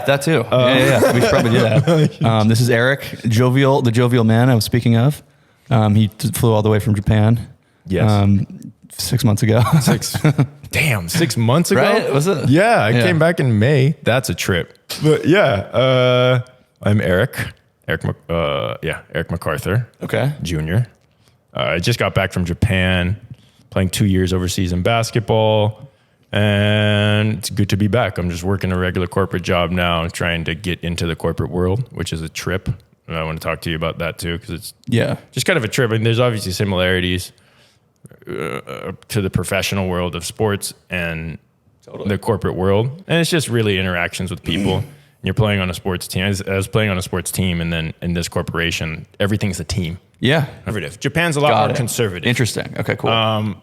That too. Yeah. We should probably do that. This is Eric, the jovial man I was speaking of. He flew all the way from Japan. Yes. 6 months ago. 6 months ago? Right? Was it? Yeah, I came back in May. That's a trip. But yeah, I'm Eric. Eric MacArthur. Okay. Jr. I just got back from Japan, playing 2 years overseas in basketball, and it's good to be back. I'm just working a regular corporate job now, trying to get into the corporate world, which is a trip. And I want to talk to you about that too, because it's just kind of a trip. And there's obviously similarities to the professional world of sports and the corporate world. And it's just really interactions with people. You're playing on a sports team. I was playing on a sports team, and then in this corporation, everything's a team. Yeah. Japan's a lot more conservative. Interesting. Okay, cool.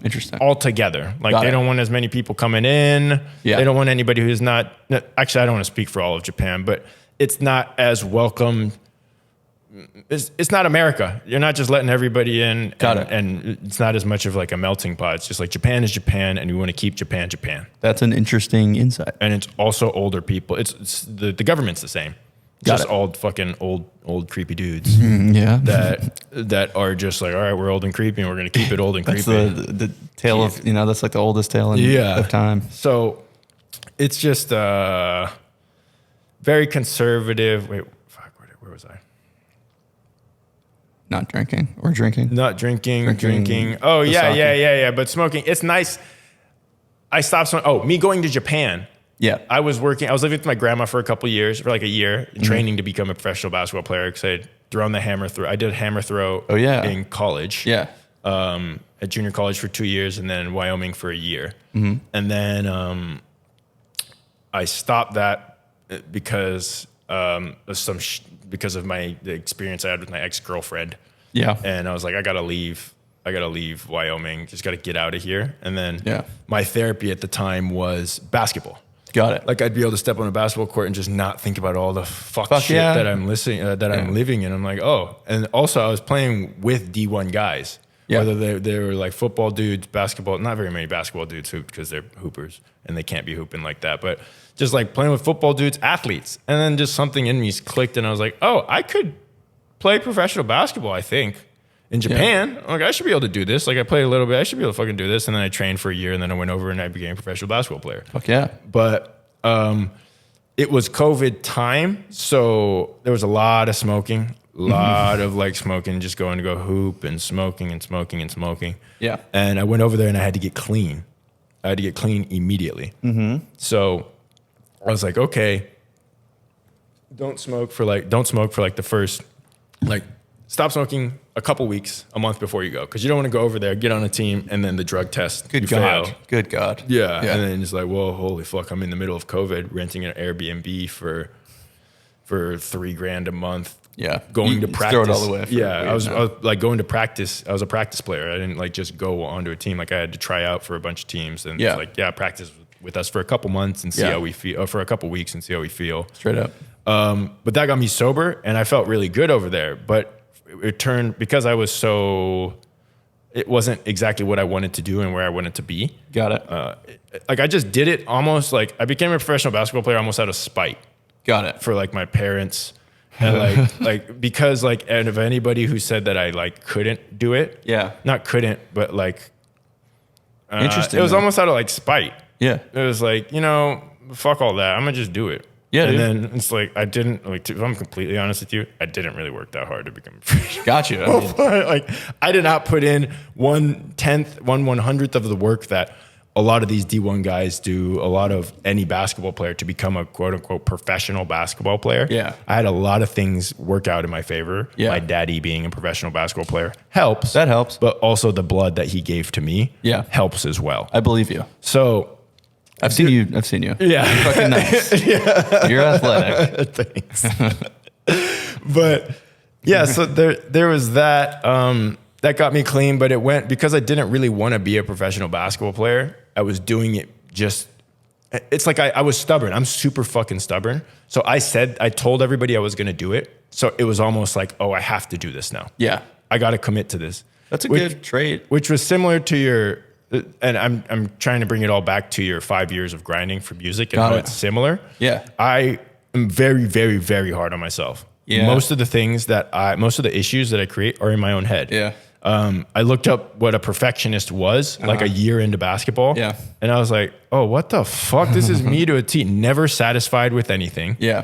Interesting. Altogether. They don't want as many people coming in. Yeah. They don't want anybody who's not... Actually, I don't want to speak for all of Japan, but it's not as welcome... It's not America. You're not just letting everybody in. And it's not as much of like a melting pot. It's just like Japan is Japan, and we want to keep Japan, Japan. That's an interesting insight. And it's also older people. It's the government's the same. Just old creepy dudes. That are just like, all right, we're old and creepy, and we're going to keep it old and creepy. That's the tale of, that's like the oldest tale of time. So it's just very conservative. Wait, fuck, where was I? Not drinking or drinking. Not drinking. Oh, yeah. But smoking, it's nice. I stopped smoking. Oh, me going to Japan. Yeah. I was living with my grandma for a year, training to become a professional basketball player because I had thrown the hammer throw. I did hammer throw in college. Yeah. At junior college for 2 years, and then Wyoming for a year. Mm-hmm. And then I stopped that because because of the experience I had with my ex-girlfriend. Yeah. And I was like, I gotta leave Wyoming. Just gotta get out of here. And then my therapy at the time was basketball. Got it. Like I'd be able to step on a basketball court and just not think about all the fuck shit that I'm I'm living in. I'm like, oh. And also I was playing with D1 guys. Yeah. Whether they were like football dudes, basketball, not very many basketball dudes because they're hoopers and they can't be hooping like that. But just like playing with football dudes, athletes. And then just something in me clicked and I was like, oh, I could play professional basketball, I think. In Japan, I'm like, I should be able to do this. Like I played a little bit, I should be able to fucking do this. And then I trained for a year and then I went over and I became a professional basketball player. Fuck yeah. But it was COVID time. So there was a lot of smoking. Lot of like smoking, just going to go hoop and smoking. Yeah. And I went over there and I had to get clean. I had to get clean immediately. Mm-hmm. So I was like, okay, don't smoke for like the first, like stop smoking a couple weeks, a month before you go. Cause you don't want to go over there, get on a team and then the drug test. Good God. Yeah. And then it's like, well, holy fuck, I'm in the middle of COVID renting an Airbnb for $3,000 a month. Yeah. Going to practice. Throw it all the way. I was like going to practice. I was a practice player. I didn't like just go onto a team. Like I had to try out for a bunch of teams and it's like, practice with us for a couple months and see how we feel, or for a couple weeks and see how we feel. Straight up. But that got me sober and I felt really good over there. But it turned, because it wasn't exactly what I wanted to do and where I wanted to be. Got it. Like I just did it almost like, I became a professional basketball player almost out of spite. Got it. For like my parents. And like because like, and if anybody who said that I like couldn't do it, not couldn't, but like, interesting. It was almost out of like spite. Yeah, it was like, fuck all that. I'm gonna just do it. Yeah, and then it's like I didn't like. If I'm completely honest with you, I didn't really work that hard to become. Got you. Like I did not put in 1/100th of the work that a lot of these D1 guys do, a lot of any basketball player to become a quote unquote professional basketball player. Yeah. I had a lot of things work out in my favor. Yeah. My daddy being a professional basketball player helps. That helps. But also the blood that he gave to me helps as well. I believe you. So I've seen you. Yeah. You're fucking nice. Yeah. You're athletic. Thanks. But yeah, so there was that. That got me clean, but it went because I didn't really want to be a professional basketball player. I was doing it it's like I was stubborn. I'm super fucking stubborn. So I told everybody I was going to do it. So it was almost like, oh, I have to do this now. Yeah. I got to commit to this. That's a good trait. Which was similar to and I'm trying to bring it all back to your 5 years of grinding for music and how it's similar. Yeah. I am very, very, very hard on myself. Yeah. Most of the issues that I create are in my own head. Yeah. I looked up what a perfectionist was like a year into basketball. Yeah. And I was like, oh, what the fuck? This is me to a T. Never satisfied with anything. Yeah.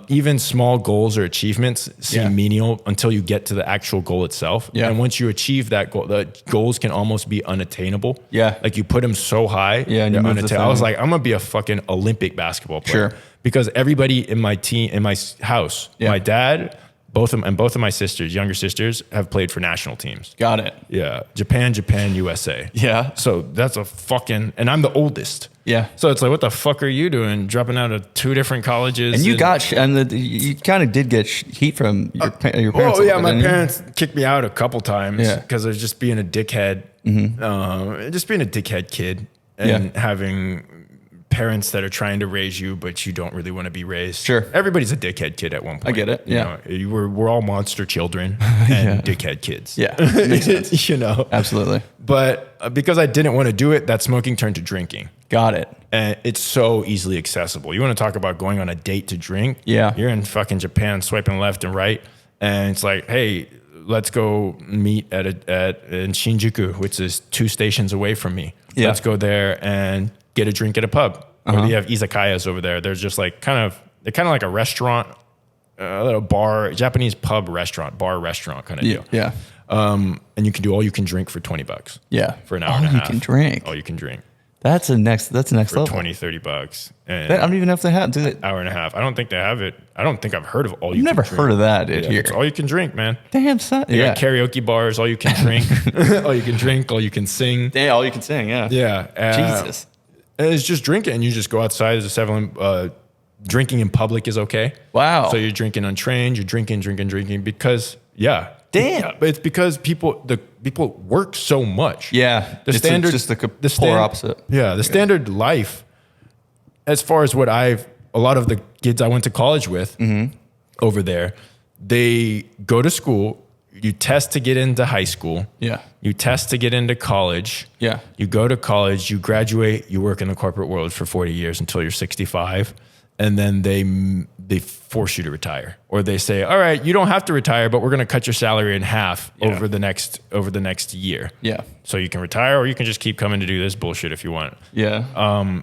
Even small goals or achievements seem menial until you get to the actual goal itself. Yeah. And once you achieve that goal, the goals can almost be unattainable. Yeah. Like you put them so high. Yeah, and they're you move the unattainable. I was thing. like, I'm going to be a fucking Olympic basketball player. Sure. Because everybody in my team, in my house, my dad, both of my sisters, younger sisters, have played for national teams. Got it. Yeah. Japan, USA. Yeah. So that's and I'm the oldest. Yeah. So it's like, what the fuck are you doing? Dropping out of 2 different colleges. And you you kind of did get heat from your parents. Oh yeah, my didn't you? parents kicked me out a couple times Yeah. because I was just being a dickhead, just being a dickhead kid, and having parents that are trying to raise you, but you don't really want to be raised. Sure. Everybody's a dickhead kid at one point. I get it. Yeah. You know, we're all monster children and dickhead kids. Yeah. Makes sense. You know. Absolutely. But because I didn't want to do it, that smoking turned to drinking. Got it. And it's so easily accessible. You want to talk about going on a date to drink? Yeah. You're in fucking Japan, swiping left and right, and it's like, hey, let's go meet in Shinjuku, which is 2 stations away from me. Yeah. Let's go there and get a drink at a pub. Or you have izakayas over there. There's just like they're kind of like a restaurant, a little bar, Japanese bar restaurant kind of deal. Yeah. And you can do all you can drink for $20. Yeah. For an hour and a half. All you can drink. All you can drink. That's next For level. $20-$30. And I don't even know if they have. Do they? hour and a half. I don't think they have it. I don't think I've heard of all you I've can never drink. heard of that, dude. Yeah, Here. it's all you can drink, man. Damn, son. You Yeah. got karaoke bars, all you can drink, all you can drink, all you can sing. Yeah, all you can sing. Yeah. Yeah. Jesus. And it's just drinking. And you just go outside as a 7 drinking in public is okay. Wow. So you're drinking on trains, you're drinking because, Damn. But it's because people work so much. Yeah. The standard, just the polar opposite. Yeah, the standard life, as far as a lot of the kids I went to college with over there, they go to school, you test to get into high school. Yeah. You test to get into college. Yeah. You go to college, you graduate, you work in the corporate world for 40 years until you're 65. And then they force you to retire, or they say, all right, you don't have to retire, but we're going to cut your salary in half over the next year. Yeah. So you can retire, or you can just keep coming to do this bullshit if you want. Yeah.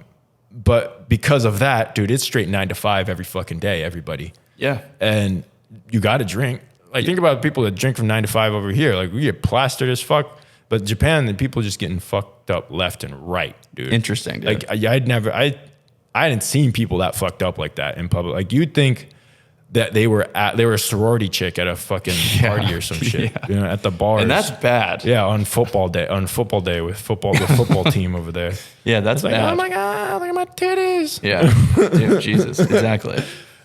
But because of that, dude, it's straight 9 to 5 every fucking day, everybody. Yeah. And you got to drink. Like, think about people that drink from 9 to 5 over here. Like, we get plastered as fuck. But Japan, the people just getting fucked up left and right, dude. Interesting, dude. Like, I hadn't seen people that fucked up like that in public. Like, you'd think that they were a sorority chick at a fucking party or some shit, you know, at the bars. And that's bad. Yeah, on football day with the football team over there. Yeah, that's Like, bad. oh my God, look at my titties. Yeah. Dude, Jesus. Exactly.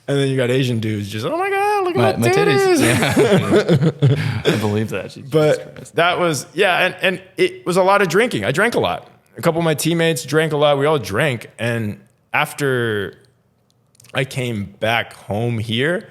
And then you got Asian dudes just, oh my God, look at My my titties. Yeah. I believe that. Jesus But Christ. that was, and it was a lot of drinking. I drank a lot. A couple of my teammates drank a lot. We all drank. And after I came back home here,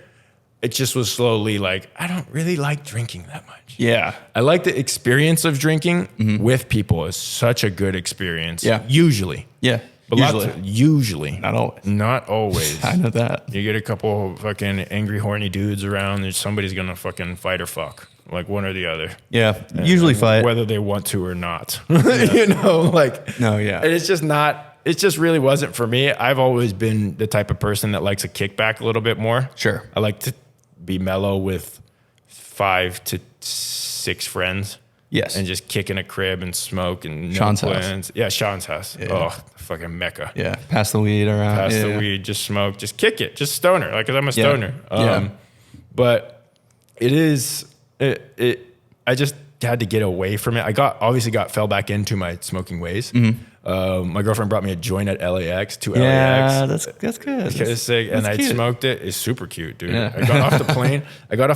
it just was slowly like, I don't really like drinking that much. Yeah. I like the experience of drinking with people. Is such a good experience. Yeah. Usually. Yeah. But Usually. usually. Not always. Not always. I know that. You get a couple fucking angry, horny dudes around, and somebody's going to fucking fight or fuck. Like one or the other. Yeah. Usually fight. Whether they want to or not. You know, like. No, yeah. And it's just not. It just really wasn't for me. I've always been the type of person that likes a kickback a little bit more. Sure. I like to be mellow with 5 to 6 friends. Yes. And just kick in a crib and smoke and no Sean's plans. house. Yeah, Sean's house. Yeah. Oh, fucking Mecca. Yeah. Pass the weed around. Pass yeah. the weed, just smoke, just kick it, just stoner. Like, 'cause I'm a Yeah. stoner. Yeah. But I just had to get away from it. Fell back into my smoking ways. My girlfriend brought me a joint at LAX to Yeah, LAX. that's good. It's sick, and I cute. smoked it. It's super cute, dude. Yeah. I got off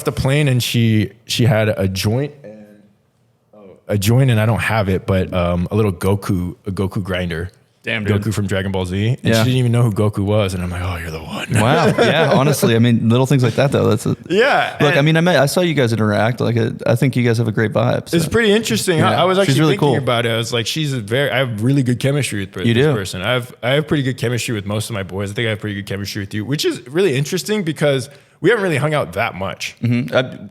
the plane, and she had a joint and I don't have it, but a little Goku grinder. Damn, dude. Goku from Dragon Ball Z. And she didn't even know who Goku was. And I'm like, oh, you're the one. Wow. Yeah. Honestly, I mean, little things like that, though. Yeah. Look, I mean, I saw you guys interact. Like, I think you guys have a great vibe. So. It's pretty interesting. Yeah. I was actually really thinking cool. about it. I was like, I have really good chemistry with this person. I have pretty good chemistry with most of my boys. I think I have pretty good chemistry with you, which is really interesting because we haven't really hung out that much. Mm-hmm.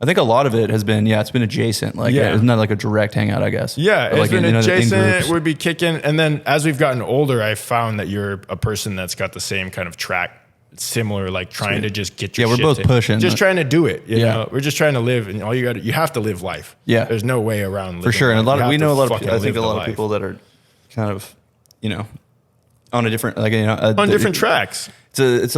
I think a lot of it has been, it's been adjacent. Like, it's not like a direct hangout, I guess. Yeah, but it's like been adjacent. We'd be kicking. And then as we've gotten older, I found that you're a person that's got the same kind of track, similar, like trying to just get your shit. Yeah, we're both pushing. Just trying to do it. You know? We're just trying to live. And you have to live life. Yeah. There's no way around living For sure. life. And I think a lot of people that are kind of, on a different, on different tracks. It's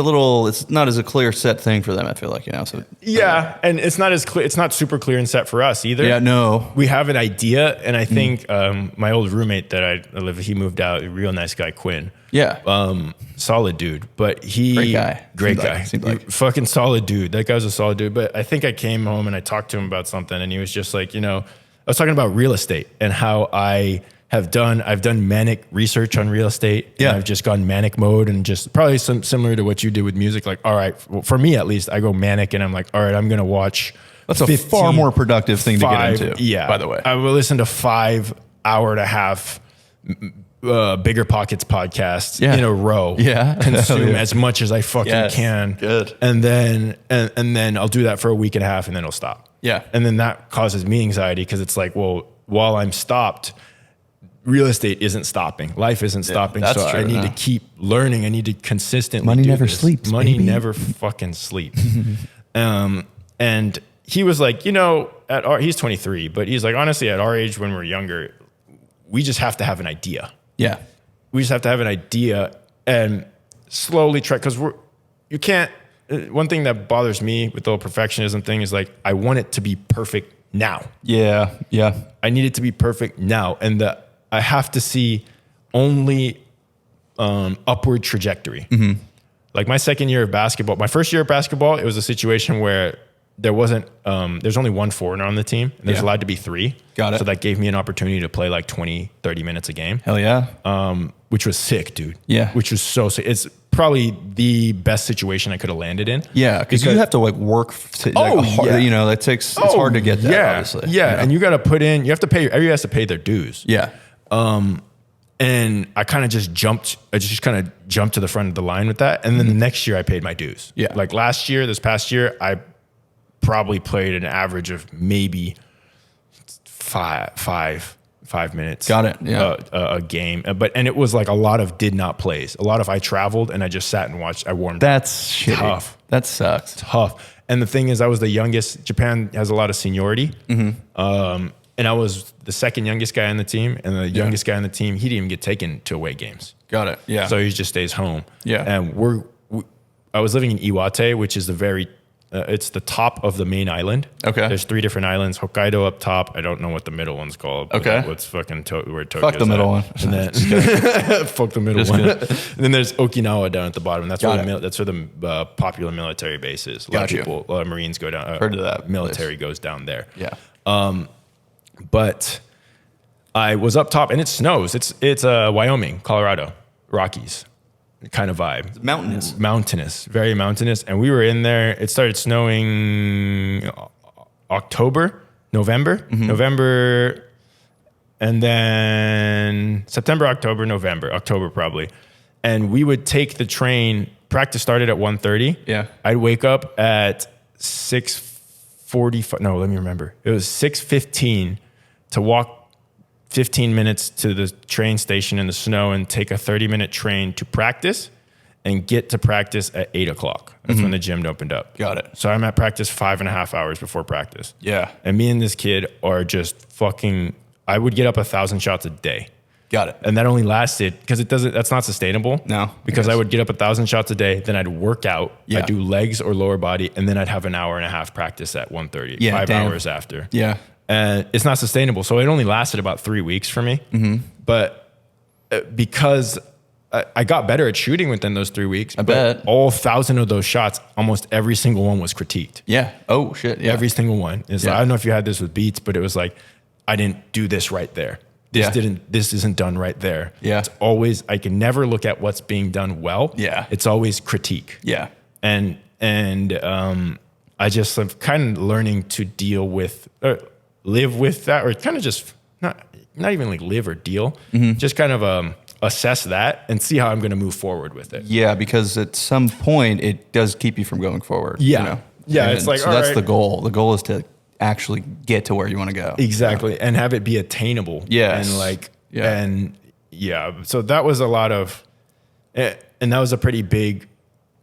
not as a clear set thing for them, I feel like, so. Yeah. And it's not as clear. It's not super clear and set for us either. Yeah, no. We have an idea. And I think my old roommate that I live with, he moved out, a real nice guy, Quinn. Yeah. Solid dude, but great guy. Seemed like. Fucking solid dude. That guy was a solid dude. But I think I came home and I talked to him about something and he was just like, I was talking about real estate and how I've done manic research on real estate. Yeah. And I've just gone manic mode and just probably similar to what you did with music. Like, all right, well, for me at least, I go manic and I'm like, all right, I'm going to watch. That's a far more productive thing to get into. Yeah. By the way, I will listen to 5 hour-and-a-half Bigger Pockets podcasts in a row. Yeah. Consume as much as I fucking can. Good. And then I'll do that for a week and a half and then I'll stop. Yeah. And then that causes me anxiety because it's like, well, while I'm stopped, real estate isn't stopping. Life isn't stopping. So true, I need to keep learning. I need to consistently Money do never this. sleeps, Money baby. never fucking sleeps. And he was like, he's 23, but he's like, honestly, at our age when we're younger, we just have to have an idea. Yeah. We just have to have an idea and slowly try, because you can't, one thing that bothers me with the whole perfectionism thing is like, I want it to be perfect now. Yeah. Yeah. I need it to be perfect now. And I have to see only upward trajectory. Mm-hmm. Like my second year of basketball, my first year of basketball, it was a situation where there wasn't, there's only one foreigner on the team and there's allowed to be 3. Got it. So that gave me an opportunity to play like 20, 30 minutes a game. Hell yeah. Which was sick, dude. Yeah. Which was so sick. It's probably the best situation I could have landed in. Yeah. Because you have to like work to, that takes, it's hard to get that, obviously. Yeah. And you got to put in, you have to pay, everybody has to pay their dues. Yeah. And I kind of just jumped to the front of the line with that. And then the next year I paid my dues. Yeah. Like this past year, I probably played an average of maybe five minutes. Got it. Yeah. A game. And it was like a lot of did not plays. A lot of I traveled and I just sat and watched. I warmed up. That's shitty. Tough. That sucks. Tough. And the thing is, I was the youngest. Japan has a lot of seniority. Mm-hmm. And I was the second youngest guy on the team, and the youngest guy on the team, he didn't even get taken to away games. Got it. Yeah. So he just stays home. Yeah. And I was living in Iwate, which is it's the top of the main island. Okay. There's 3 different islands. Hokkaido up top. I don't know what the middle one's called. Okay. What's fucking where Tokyo's Fuck the middle one. And then fuck the middle one. And then there's Okinawa down at the bottom. That's where the popular military base is. A lot of Marines go down. Heard of that. Military goes down there. Yeah. But I was up top and it snows. It's Wyoming, Colorado, Rockies kind of vibe. It's mountainous, very mountainous. And we were in there. It started snowing November, and then September, October probably. And we would take the train. Practice started at 1:30. Yeah. I'd wake up at 6:45. No, let me remember. It was 6:15 to walk 15 minutes to the train station in the snow and take a 30-minute train to practice and get to practice at 8 o'clock. That's when the gym opened up. Got it. So I'm at practice 5.5 hours before practice. Yeah. And me and this kid are just fucking, I would get up 1,000 shots a day. Got it. And that only lasted, because that's not sustainable. No. Because I would get up 1,000 shots a day, then I'd work out, Yeah. I'd do legs or lower body, and then I'd have an hour and a half practice at 1:30, Yeah, 5 damn. hours after. Yeah. And it's not sustainable. So it only lasted about 3 weeks for me. Mm-hmm. But because I got better at shooting within those 3 weeks. I bet. All 1,000 of those shots, almost every single one was critiqued. Yeah. Oh, shit. Yeah. Every single one. I don't know if you had this with beats, but it was like, I didn't do this right there. this isn't done right there. Yeah. It's always, I can never look at what's being done well. Yeah. It's always critique. Yeah. And I just am kind of learning to deal with, live with that, or kind of just not even like live or deal, just kind of assess that and see how I'm going to move forward with it. Yeah, because at some point it does keep you from going forward. Yeah. You know? Yeah, And it's like, so all that's right. the goal. The goal is to actually get to where you want to go. Exactly. And have it be attainable. Yes. And like, Yeah. and yeah. So that was a lot of, and that was a pretty big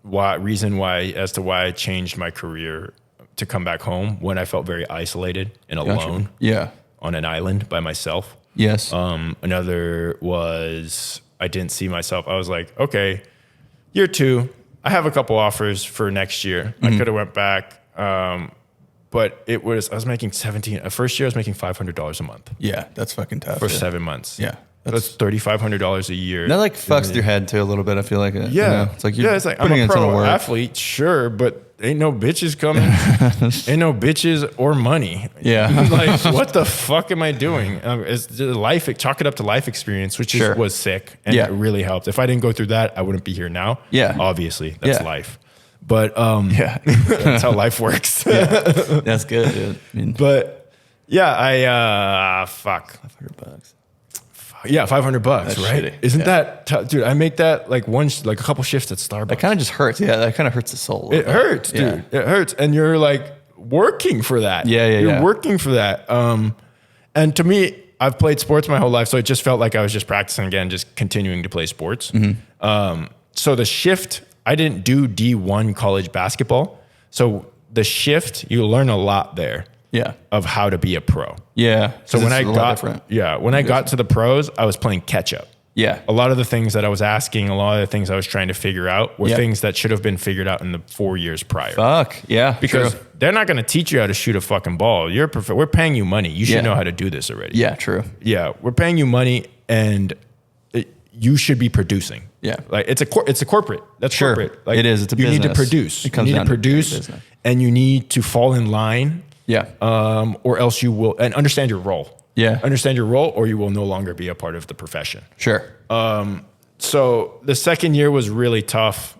reason why I changed my career to come back home when I felt very isolated and alone Yeah. on an island by myself. Yes. Another was I didn't see myself. I was like, okay, year 2, I have a couple offers for next year. I could have went back. But I was making first year I was making $500 a month Yeah, that's fucking tough. for 7 months. Yeah. That's $3,500 a year. That like fucks with your head too a little bit. I feel like it. Yeah. You know? It's like you're it's like I'm putting a in a ton of pro work. athlete, sure, but ain't no bitches coming. Ain't no bitches or money. Yeah. Like, what the fuck am I doing? It's the chalk it up to life experience, which Sure. was sick. And Yeah. it really helped. If I didn't go through that, I wouldn't be here now. Yeah. Obviously, that's Yeah. life. But Yeah. that's how life works. That's good, dude. I mean, But yeah, fuck. $500. Yeah, $500, That's right? shitty. Isn't Yeah. that dude? I make that like a couple shifts at Starbucks. That kind of just hurts. Yeah, that kind of hurts the soul. a little It bit. hurts, dude. Yeah. It hurts, and you're like working for that. You're yeah. working for that. And to me, I've played sports my whole life, so it just felt like I was just practicing again, just continuing to play sports. So the shift, I didn't do D1 college basketball, so the shift, you learn a lot there. Yeah. Of how to be a pro. Yeah. So when I got got to the pros, I was playing catch up. Yeah. A lot of the things that I was asking, a lot of the things I was trying to figure out were Yeah. things that should have been figured out in the 4 years prior. Fuck. Yeah. Because true. they're not going to teach you how to shoot a fucking ball. We're paying you money. You should Yeah. know how to do this already. Yeah, true. Yeah, we're paying you money, and you should be producing. Yeah. like it's a corporate. That's Sure. corporate. Like It is. It's a you need to business. produce. It comes you need down to to produce, business. and you need to fall in line. Yeah. Or else you will, and understand your role. Yeah. Understand your role, or you will no longer be a part of the profession. Sure. So the second year was really tough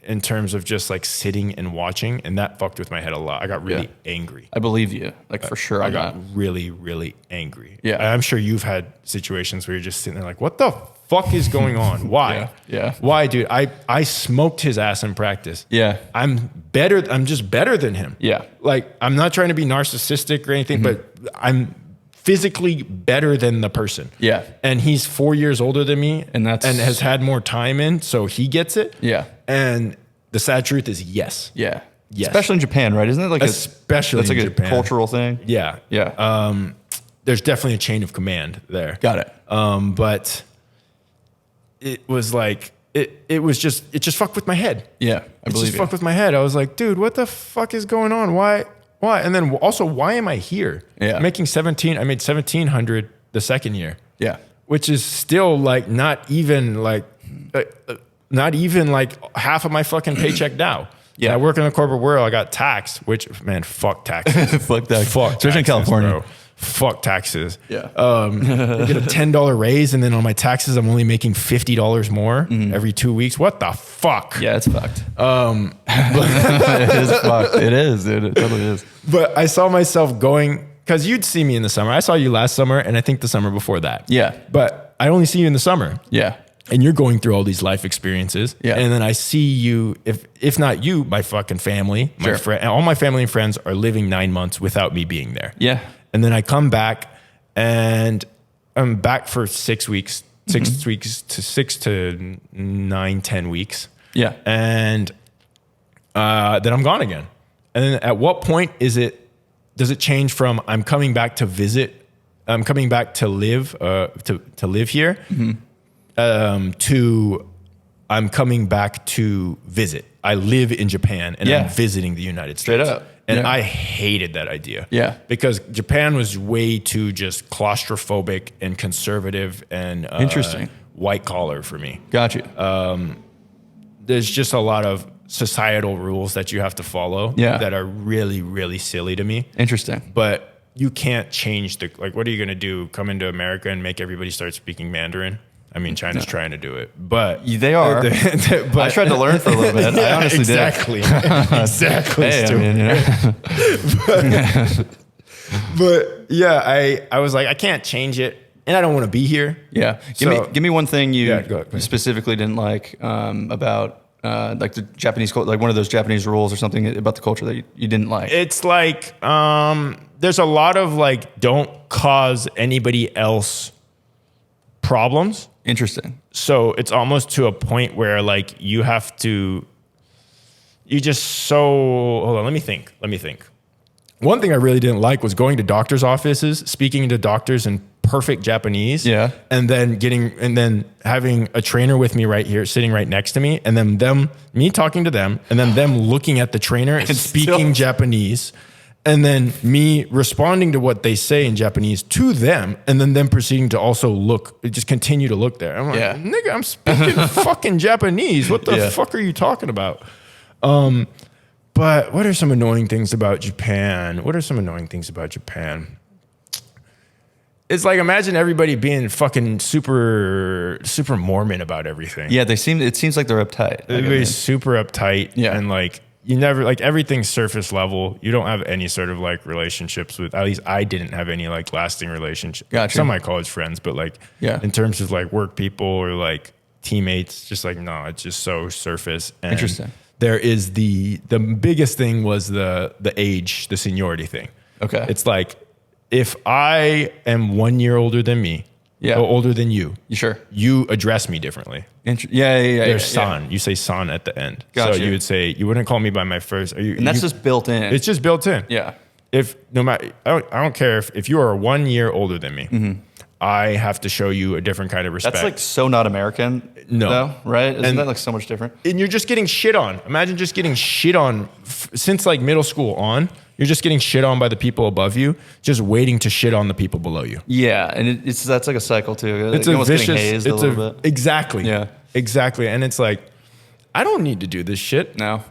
in terms of just like sitting and watching, and that fucked with my head a lot. I got really angry. I believe you. Like for sure. I got really, really angry. Yeah. I'm sure you've had situations where you're just sitting there like, what the fuck is going on? Why? Yeah. Why, dude? I smoked his ass in practice. Yeah. I'm just better than him. Yeah. Like, I'm not trying to be narcissistic or anything, but I'm physically better than the person. Yeah. And he's 4 years older than me And has had more time in, so he gets it. Yeah. And the sad truth is yes. Yeah. Yes. Especially in Japan, right? Isn't it like Especially that's like in a Japan. cultural thing? Yeah. Yeah. There's definitely a chain of command there. Got it. But it was like it just fucked with my head. Yeah. I It believe just you. fucked with my head. I was like, dude, what the fuck is going on? Why? And then also, why am I here? Yeah. I made 1,700 the second year. Yeah. Which is still like not even like half of my fucking paycheck now. Yeah. And I work in the corporate world. I got taxed, which, man, fuck taxes. Fuck that. Fuck Especially in taxes, California. bro. Fuck taxes. Yeah. I get a $10 raise, and then on my taxes, I'm only making $50 more every 2 weeks. What the fuck? Yeah, it's fucked. It is fucked. It is, dude. It totally is. But I saw myself going, because you'd see me in the summer. I saw you last summer, and I think the summer before that. Yeah. But I only see you in the summer. Yeah. And you're going through all these life experiences. Yeah. And then I see you, if not you, my fucking family, my Sure. friend, all my family and friends are living 9 months without me being there. Yeah. And then I come back, and I'm back for 6 weeks, 6 to 9, 10 weeks. Yeah. And then I'm gone again. And then at what point does it change from I'm coming back to visit, I'm coming back to live, to live here, to I'm coming back to visit. I live in Japan, and Yeah. I'm visiting the United States. Straight up. And Yeah. I hated that idea. Yeah. Because Japan was way too just claustrophobic and conservative and Interesting. white collar for me. Got you. There's just a lot of societal rules that you have to follow Yeah. that are really, really silly to me. Interesting. But you can't change what are you going to do? Come into America and make everybody start speaking Mandarin? I mean, China's trying to do it, but they are. But I tried to learn for a little bit. I honestly exactly. did. Exactly. Hey, I mean, but yeah, I was like, I can't change it, and I don't want to be here. Yeah. Give me one thing you go ahead. specifically didn't like about like the Japanese culture, like one of those Japanese rules or something about the culture that you didn't like. It's like there's a lot of like, don't cause anybody else problems. Interesting. So it's almost to a point where like you just hold on, let me think. One thing I really didn't like was going to doctor's offices, speaking to doctors in perfect Japanese. Yeah. And then having a trainer with me right here, sitting right next to me, and then me talking to them, and then them looking at the trainer and speaking Japanese, and then me responding to what they say in Japanese to them, and then them proceeding to also just continue to look there. I'm like, nigga, I'm speaking fucking Japanese. What the fuck are you talking about? But what are some annoying things about Japan? It's like, imagine everybody being fucking super, super Mormon about everything. Yeah, it seems like they're uptight. Everybody's super uptight. Yeah. And like, you never, like, everything's surface level. You don't have any sort of like relationships with, at least I didn't have any like lasting relationships. Gotcha. Some of my college friends, but like, in terms of like work people or like teammates, just like, no, it's just so surface. And interesting. There is the biggest thing was the age, the seniority thing. Okay. It's like, if I am 1 year older than me, or older than you, you address me differently. There's san. You say san at the end. Gotcha. So you would say, you wouldn't call me by my first. And that's just built in. It's just built in. Yeah. If no matter, I don't care if you are 1 year older than me, I have to show you a different kind of respect. That's like so not American. No. Though, right? Isn't that like so much different? And you're just getting shit on. Imagine just getting shit on since like middle school on. You're just getting shit on by the people above you, just waiting to shit on the people below you. Yeah, and that's like a cycle too. It's a vicious. Hazed a little bit. Exactly. Yeah. Exactly. And it's like, I don't need to do this shit. No.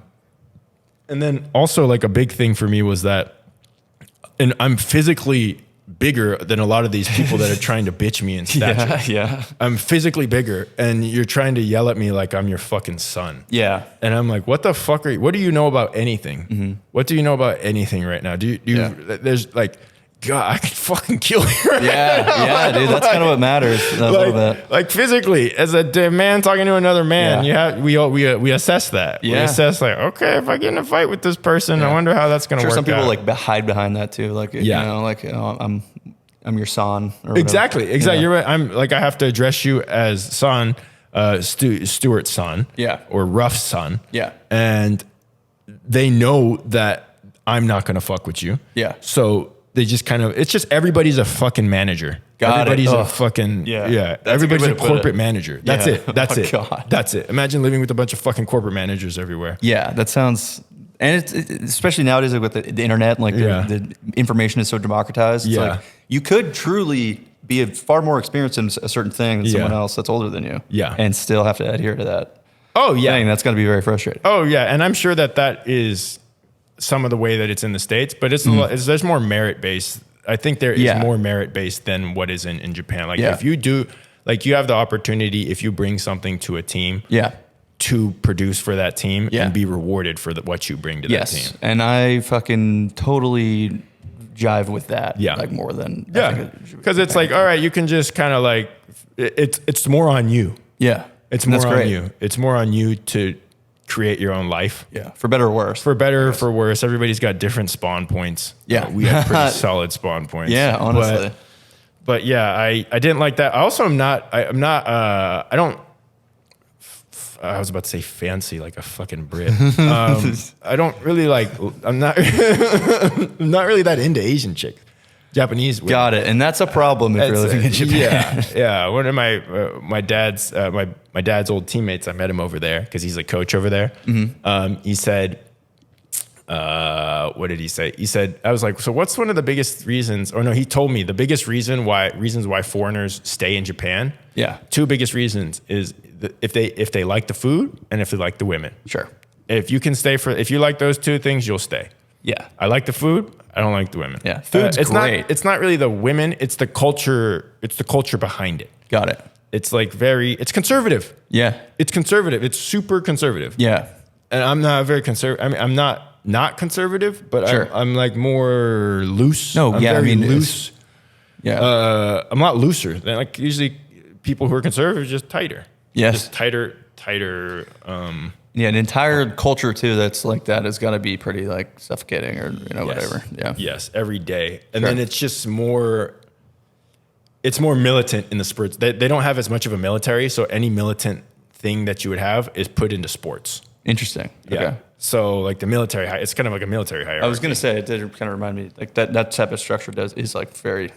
And then also like a big thing for me was that, and I'm physically bigger than a lot of these people that are trying to bitch me in stature. Yeah. I'm physically bigger, and you're trying to yell at me like I'm your fucking son. Yeah. And I'm like, what the fuck what do you know about anything? Mm-hmm. What do you know about anything right now? There's like, God, I could fucking kill you. Right now. Dude, that's kind of what matters a little bit. Like physically, as a man talking to another man, we assess that. Yeah. We assess like, okay, if I get in a fight with this person, I wonder how that's going to work. Some people out. Like hide behind that too. Like, I'm your son. Or exactly. Yeah. You're right. I'm like, I have to address you as son, Stuart's son, or Ruff's son. Yeah. And they know that I'm not going to fuck with you. Yeah. So they just kind of, it's just everybody's a fucking manager. Everybody's a fucking, everybody's a corporate manager. That's it. That's it. God. That's it. Imagine living with a bunch of fucking corporate managers everywhere. Yeah, that sounds, and it's especially nowadays like with the internet, like the information is so democratized. It's like you could truly be far more experienced in a certain thing than someone else that's older than you. Yeah. And still have to adhere to that. Oh, yeah. Thing. That's going to be very frustrating. Oh, yeah. And I'm sure that is some of the way that it's in the States, but there's more merit based. I think there is more merit based than what is in Japan. Like if you do, like you have the opportunity, if you bring something to a team, to produce for that team and be rewarded for what you bring to that team. And I fucking totally jive with that. Yeah. Like more than, because it's like, all right, you can just kind of like, it's more on you. Yeah. It's more on you. It's more on you to create your own life. Yeah. For better or worse. For better, for worse. Everybody's got different spawn points. Yeah. We have pretty solid spawn points. Yeah, honestly. But yeah, I didn't like that. I also I was about to say fancy like a fucking Brit. I don't really I'm not really that into Asian chicks. Japanese women. Got it. And that's a problem if you're living in Japan. Yeah. One of my dad's old teammates, I met him over there because he's a coach over there. Mm-hmm. He said, what did he say? He said, I was like, so what's one of the biggest reasons, or no, he told me the biggest reasons why foreigners stay in Japan. Yeah. Two biggest reasons is if they like the food and if they like the women. Sure. If you like those two things, you'll stay. Yeah. I like the food. I don't like the women. Yeah, food's great. It's not really the women. It's the culture. It's the culture behind it. Got it. It's like it's conservative. Yeah. It's conservative. It's super conservative. Yeah. And I'm not very conservative. I mean, I'm not conservative, but Sure. I'm like more loose. No, I'm yeah, very I mean, loose. Yeah. I'm a lot looser than like usually people who are conservative are just tighter. Yes. Just tighter. Yeah, an entire culture too that's like that has got to be pretty like suffocating or Yes. whatever. Yeah. Yes, every day. And Sure. then it's just more. It's more militant in the sports. They don't have as much of a military, so any militant thing that you would have is put into sports. Interesting. Yeah. Okay. So like the military, it's kind of like a military hierarchy. I was gonna say it did kind of remind me like that type of structure is like very.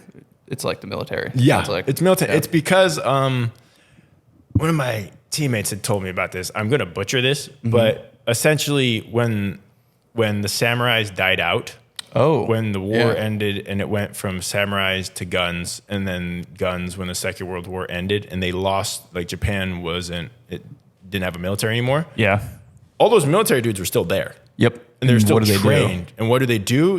It's like the military. Yeah, it's like militant. Yeah. It's because one of my teammates had told me about this. I'm gonna butcher this, but essentially when the samurais died out. Oh, When the war ended and it went from samurais to guns and then guns when the Second World War ended and they lost, like Japan didn't have a military anymore. Yeah. All those military dudes were still there. Yep. And they're still what do they trained. And what do?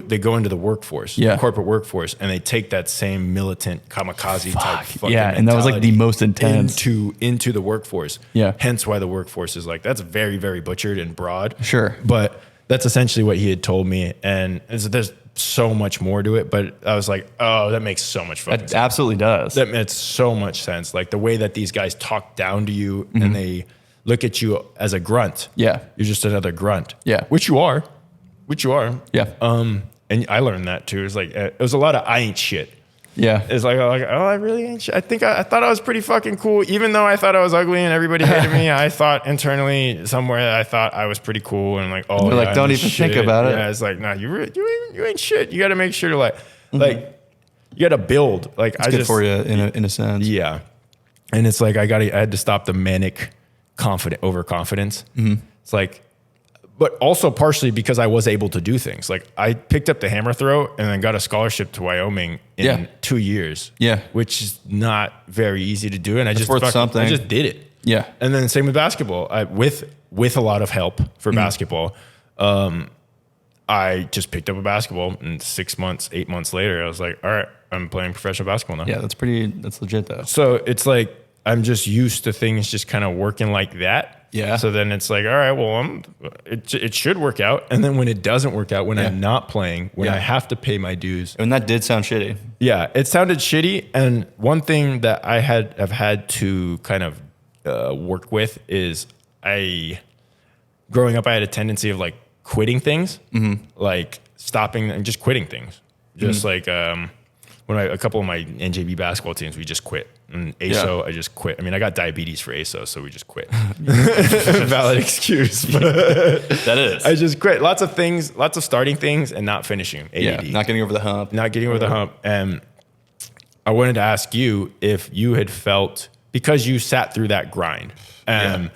They go into the workforce, Yeah. the corporate workforce, and they take that same militant kamikaze type fucking Yeah, and that was like the mentality most intense. into the workforce. Yeah. Hence why the workforce is like, that's very, very butchered and broad. Sure. But that's essentially what he had told me. And there's so much more to it. But I was like, oh, that makes so much fucking It sense. absolutely does. That makes so much sense. Like the way that these guys talk down to you and they look at you as a grunt. Yeah. You're just another grunt. Yeah. Which you are. Yeah. And I learned that too. It was like, it was a lot of I ain't shit. Yeah. It's like, oh, I really ain't shit. I thought I was pretty fucking cool. Even though I thought I was ugly and everybody hated me, I thought internally somewhere I thought I was pretty cool. And like, oh, They're like, I'm don't the even shit. think about it. Yeah, it's like, nah, you ain't shit. You got to make sure to like you got to build. Like, It's good for you in a sense. yeah. And it's like, I had to stop the manic overconfidence. It's like, but also partially because I was able to do things. Like I picked up the hammer throw and then got a scholarship to Wyoming in 2 years. Yeah. Which is not very easy to do. And I just did it. Yeah. And then same with basketball. With a lot of help for basketball. I just picked up a basketball and 6 months, 8 months later, I was like, all right, I'm playing professional basketball now. Yeah, that's legit though. So it's like, I'm just used to things just kind of working like that. Yeah. So then it's like, all right, well, it should work out. And then when it doesn't work out, when I'm not playing, when I have to pay my dues. And that did sound shitty. Yeah, it sounded shitty. And one thing that have had to kind of work with is growing up, I had a tendency of like quitting things, like stopping and just quitting things. Just like when a couple of my NJB basketball teams, we just quit. And ASO, I just quit. I mean, I got diabetes for ASO, so we just quit. Valid excuse. But That is. I just quit. Lots of things, lots of starting things and not finishing. ADD. Yeah, not getting over the hump. Not getting over the hump. And I wanted to ask you if you had felt, because you sat through that grind, and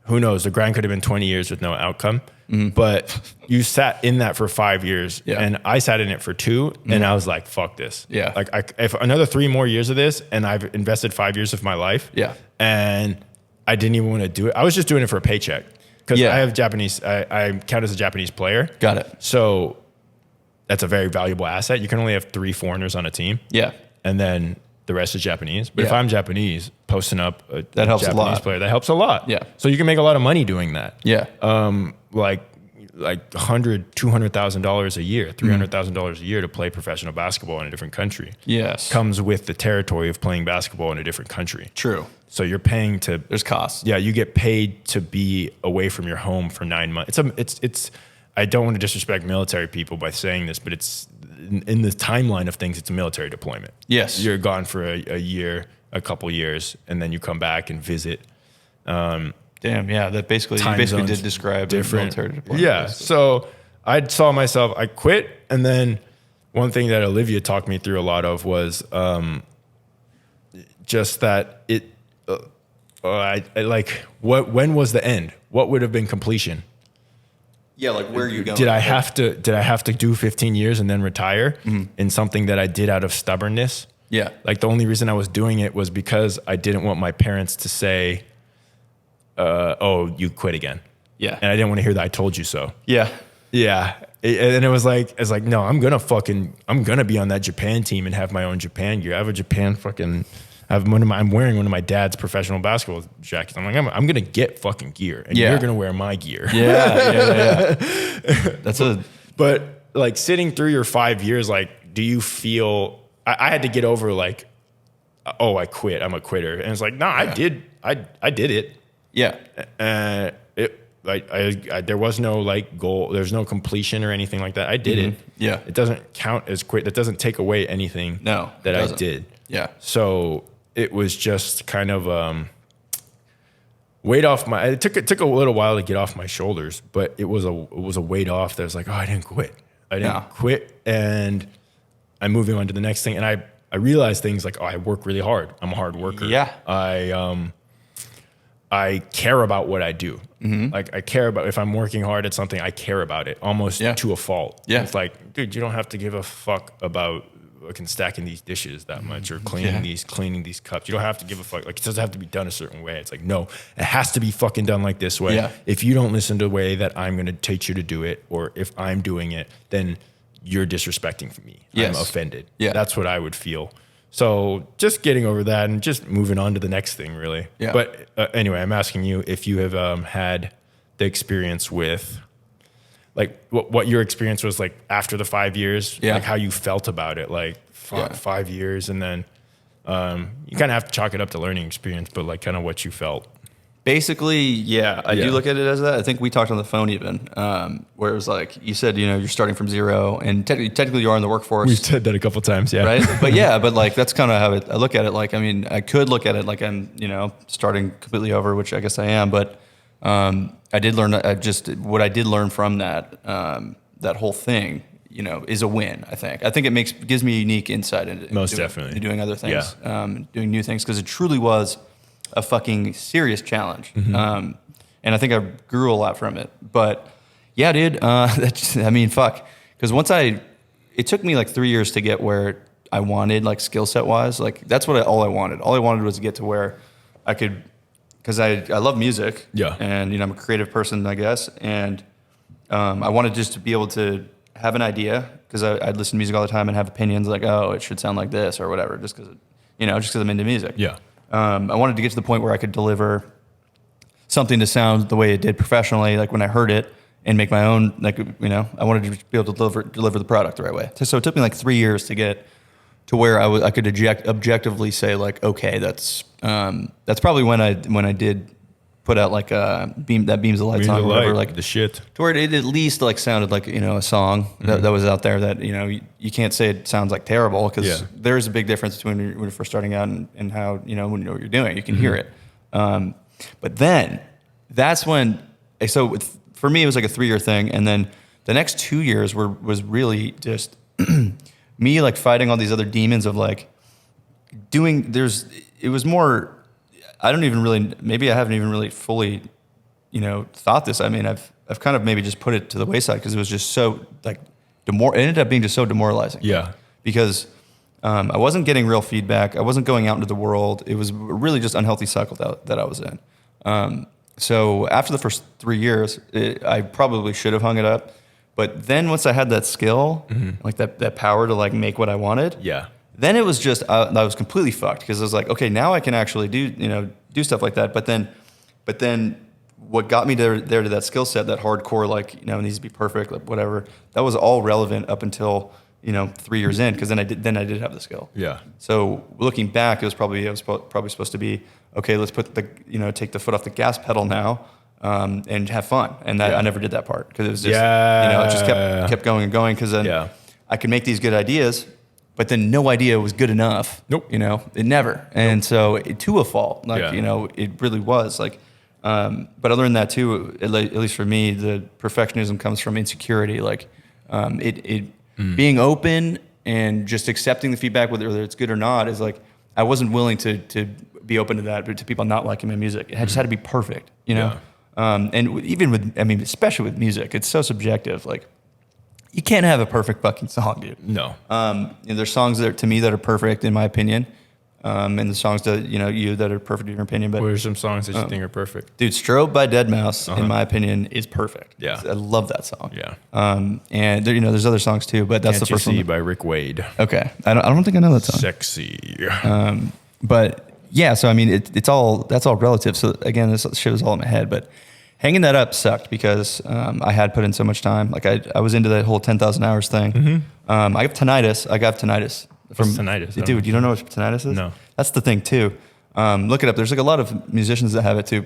who knows, the grind could have been 20 years with no outcome. But you sat in that for 5 years, and I sat in it for 2, and I was like, "Fuck this!" Yeah, like if another 3 more years of this, and I've invested 5 years of my life, and I didn't even want to do it. I was just doing it for a paycheck because I have Japanese. I count as a Japanese player. Got it. So that's a very valuable asset. You can only have 3 foreigners on a team. Yeah, and then the rest is Japanese. But if I'm Japanese, posting up that helps Japanese a lot. player, that helps a lot. Yeah. So you can make a lot of money doing that. Yeah. Like $200,000 a year, $300,000 a year to play professional basketball in a different country. Yes. Comes with the territory of playing basketball in a different country. True. So you're paying to. There's costs. Yeah, you get paid to be away from your home for 9 months. It's. I don't want to disrespect military people by saying this, but it's in the timeline of things. It's a military deployment. Yes. You're gone for a year, a couple years, and then you come back and visit. Damn, yeah, that basically did describe different military deployment. Yeah, so I saw myself. I quit, and then one thing that Olivia talked me through a lot of was just that it. When was the end? What would have been completion? Yeah, like where are you going? Did I have to do 15 years and then retire in something that I did out of stubbornness? Yeah. Like the only reason I was doing it was because I didn't want my parents to say, oh, you quit again. Yeah. And I didn't want to hear that I told you so. Yeah. Yeah. And it was like, no, I'm gonna be on that Japan team and have my own Japan gear. I have a Japan I'm wearing one of my dad's professional basketball jackets. I'm like, I'm gonna get fucking gear, and you're gonna wear my gear. Yeah. But like sitting through your 5 years, like, do you feel? I had to get over like, oh, I quit. I'm a quitter, and it's like, no, I did it. Yeah. There was no like goal. There's no completion or anything like that. I did it. Yeah. It doesn't count as quit. That doesn't take away anything. That I did. Yeah. So it was just kind of weight off my. It took a little while to get off my shoulders, but it was a weight off. That was like, oh, I didn't quit. Quit, and I'm moving on to the next thing. And I realized things like, oh, I work really hard. I'm a hard worker. Yeah. I care about what I do. Like I care about, if I'm working hard at something, I care about it almost to a fault. Yeah. It's like, dude, you don't have to give a fuck about fucking stacking these dishes that much or cleaning these cups. You don't have to give a fuck. Like, it doesn't have to be done a certain way. It's like, no, it has to be fucking done like this way. Yeah. If you don't listen to the way that I'm going to teach you to do it, or if I'm doing it, then you're disrespecting me. Yes. I'm offended. Yeah. That's what I would feel. So just getting over that and just moving on to the next thing, really. Yeah. But anyway, I'm asking you if you have had the experience with, like, what your experience was like after the 5 years, like how you felt about it, like 5 years, and then you kind of have to chalk it up to learning experience, but like kind of what you felt. Basically, I do look at it as that. I think we talked on the phone even, where it was like, you said, you're starting from zero, and technically you are in the workforce. We've said that a couple times, right? But like, that's kind of how I look at it. Like, I mean, I could look at it like I'm, starting completely over, which I guess I am, but I did learn, what I did learn from that, that whole thing, is a win, I think. I think it gives me unique insight into definitely doing other things, doing new things, because it truly was a fucking serious challenge. And I think I grew a lot from it. But yeah, dude, fuck. Because it took me like 3 years to get where I wanted, like skill set wise. Like that's all I wanted. All I wanted was to get to where I could, because I love music. Yeah. And, I'm a creative person, I guess. And I wanted just to be able to have an idea, because I'd listen to music all the time and have opinions like, oh, it should sound like this or whatever, just because I'm into music. Yeah. I wanted to get to the point where I could deliver something to sound the way it did professionally, like when I heard it, and make my own, like, I wanted to be able to deliver the product the right way. So it took me like 3 years to get to where I could objectively say like, okay, that's probably when I did put out like Beams the Light song or whatever, like the shit, to where it at least like sounded like, a song that was out there that, you can't say it sounds like terrible, because there's a big difference between when you're first starting out and how, when you know what you're doing, you can hear it. But then that's when, for me, it was like a 3-year thing. And then the next 2 years was really just me like fighting all these other demons of like it was more, maybe I haven't even really fully, thought this. I mean, I've kind of maybe just put it to the wayside, because it was just so like it ended up being just so demoralizing. Yeah. Because I wasn't getting real feedback. I wasn't going out into the world. It was really just unhealthy cycle that I was in. So after the first 3 years, I probably should have hung it up. But then once I had that skill, like that power to like make what I wanted, then it was just I was completely fucked, because I was like, okay, now I can actually do stuff like that. But then what got me there to that skill set, that hardcore, like, it needs to be perfect, like whatever, that was all relevant up until 3 years in, because then I did have the skill. Yeah. So looking back, I was probably supposed to be, okay, let's put take the foot off the gas pedal now, and have fun. And I never did that part, because it was just it just kept going and going, because then I could make these good ideas, but then no idea was good enough. Nope. It never. And so to a fault, like, it really was like, but other than that too, at least for me, the perfectionism comes from insecurity. Like, being open and just accepting the feedback, whether it's good or not, is like, I wasn't willing to be open to that, but to people not liking my music. It just had to be perfect, And even especially with music, it's so subjective. Like, you can't have a perfect fucking song, dude. No. There's songs to me that are perfect, in my opinion. and the songs that that are perfect in your opinion. But what are some songs that you think are perfect? Dude, "Strobe" by Deadmau5, in my opinion, is perfect. Yeah. I love that song. Yeah. And there, there's other songs too, but that's Can't the first You See one. by Rick Wade. Okay, I don't think I know that song. Sexy. But yeah, so I mean, that's all relative. So again, this shit was all in my head, but hanging that up sucked because I had put in so much time. Like I was into that whole 10,000 hours thing. I have tinnitus. I got tinnitus. What's tinnitus? Dude, you don't know what tinnitus is? No. That's the thing too. Look it up. There's like a lot of musicians that have it too.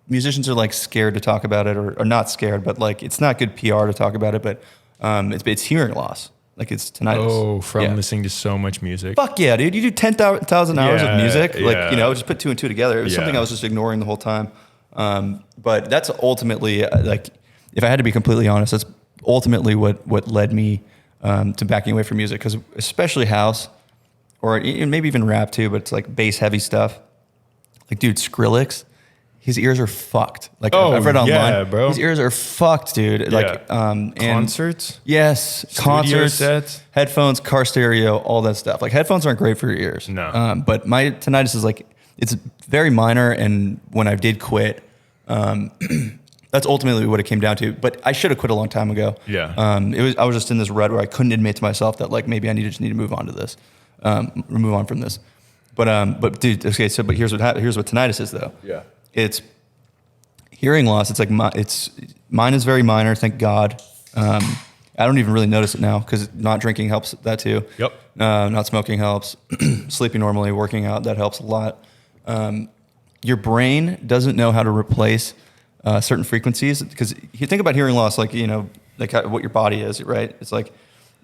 Musicians are like scared to talk about it, or not scared, but like it's not good PR to talk about it. But it's hearing loss. Like it's tinnitus. Oh, from listening to so much music. Fuck yeah, dude! You do 10,000 hours of music. Like yeah. just put two and two together. It was something I was just ignoring the whole time. But that's ultimately like, if I had to be completely honest, that's ultimately what led me to backing away from music, because especially house, or maybe even rap too, but it's like bass heavy stuff. Like, dude, Skrillex, his ears are fucked. Like I've read online, bro. His ears are fucked, dude. Like and concerts, yes, concerts, sets, headphones, car stereo, all that stuff. Like headphones aren't great for your ears. No, but my tinnitus is like, it's very minor, and when I did quit, that's ultimately what it came down to. But I should have quit a long time ago. Yeah. I was just in this rut where I couldn't admit to myself that like maybe I need to move on to this, move on from this. But dude, okay. So, but here's what tinnitus is though. Yeah. It's hearing loss. It's like mine is very minor. Thank God. I don't even really notice it now because not drinking helps that too. Yep. Not smoking helps. Sleeping normally, working out, that helps a lot. Your brain doesn't know how to replace certain frequencies, because you think about hearing loss, like what your body is, right? It's like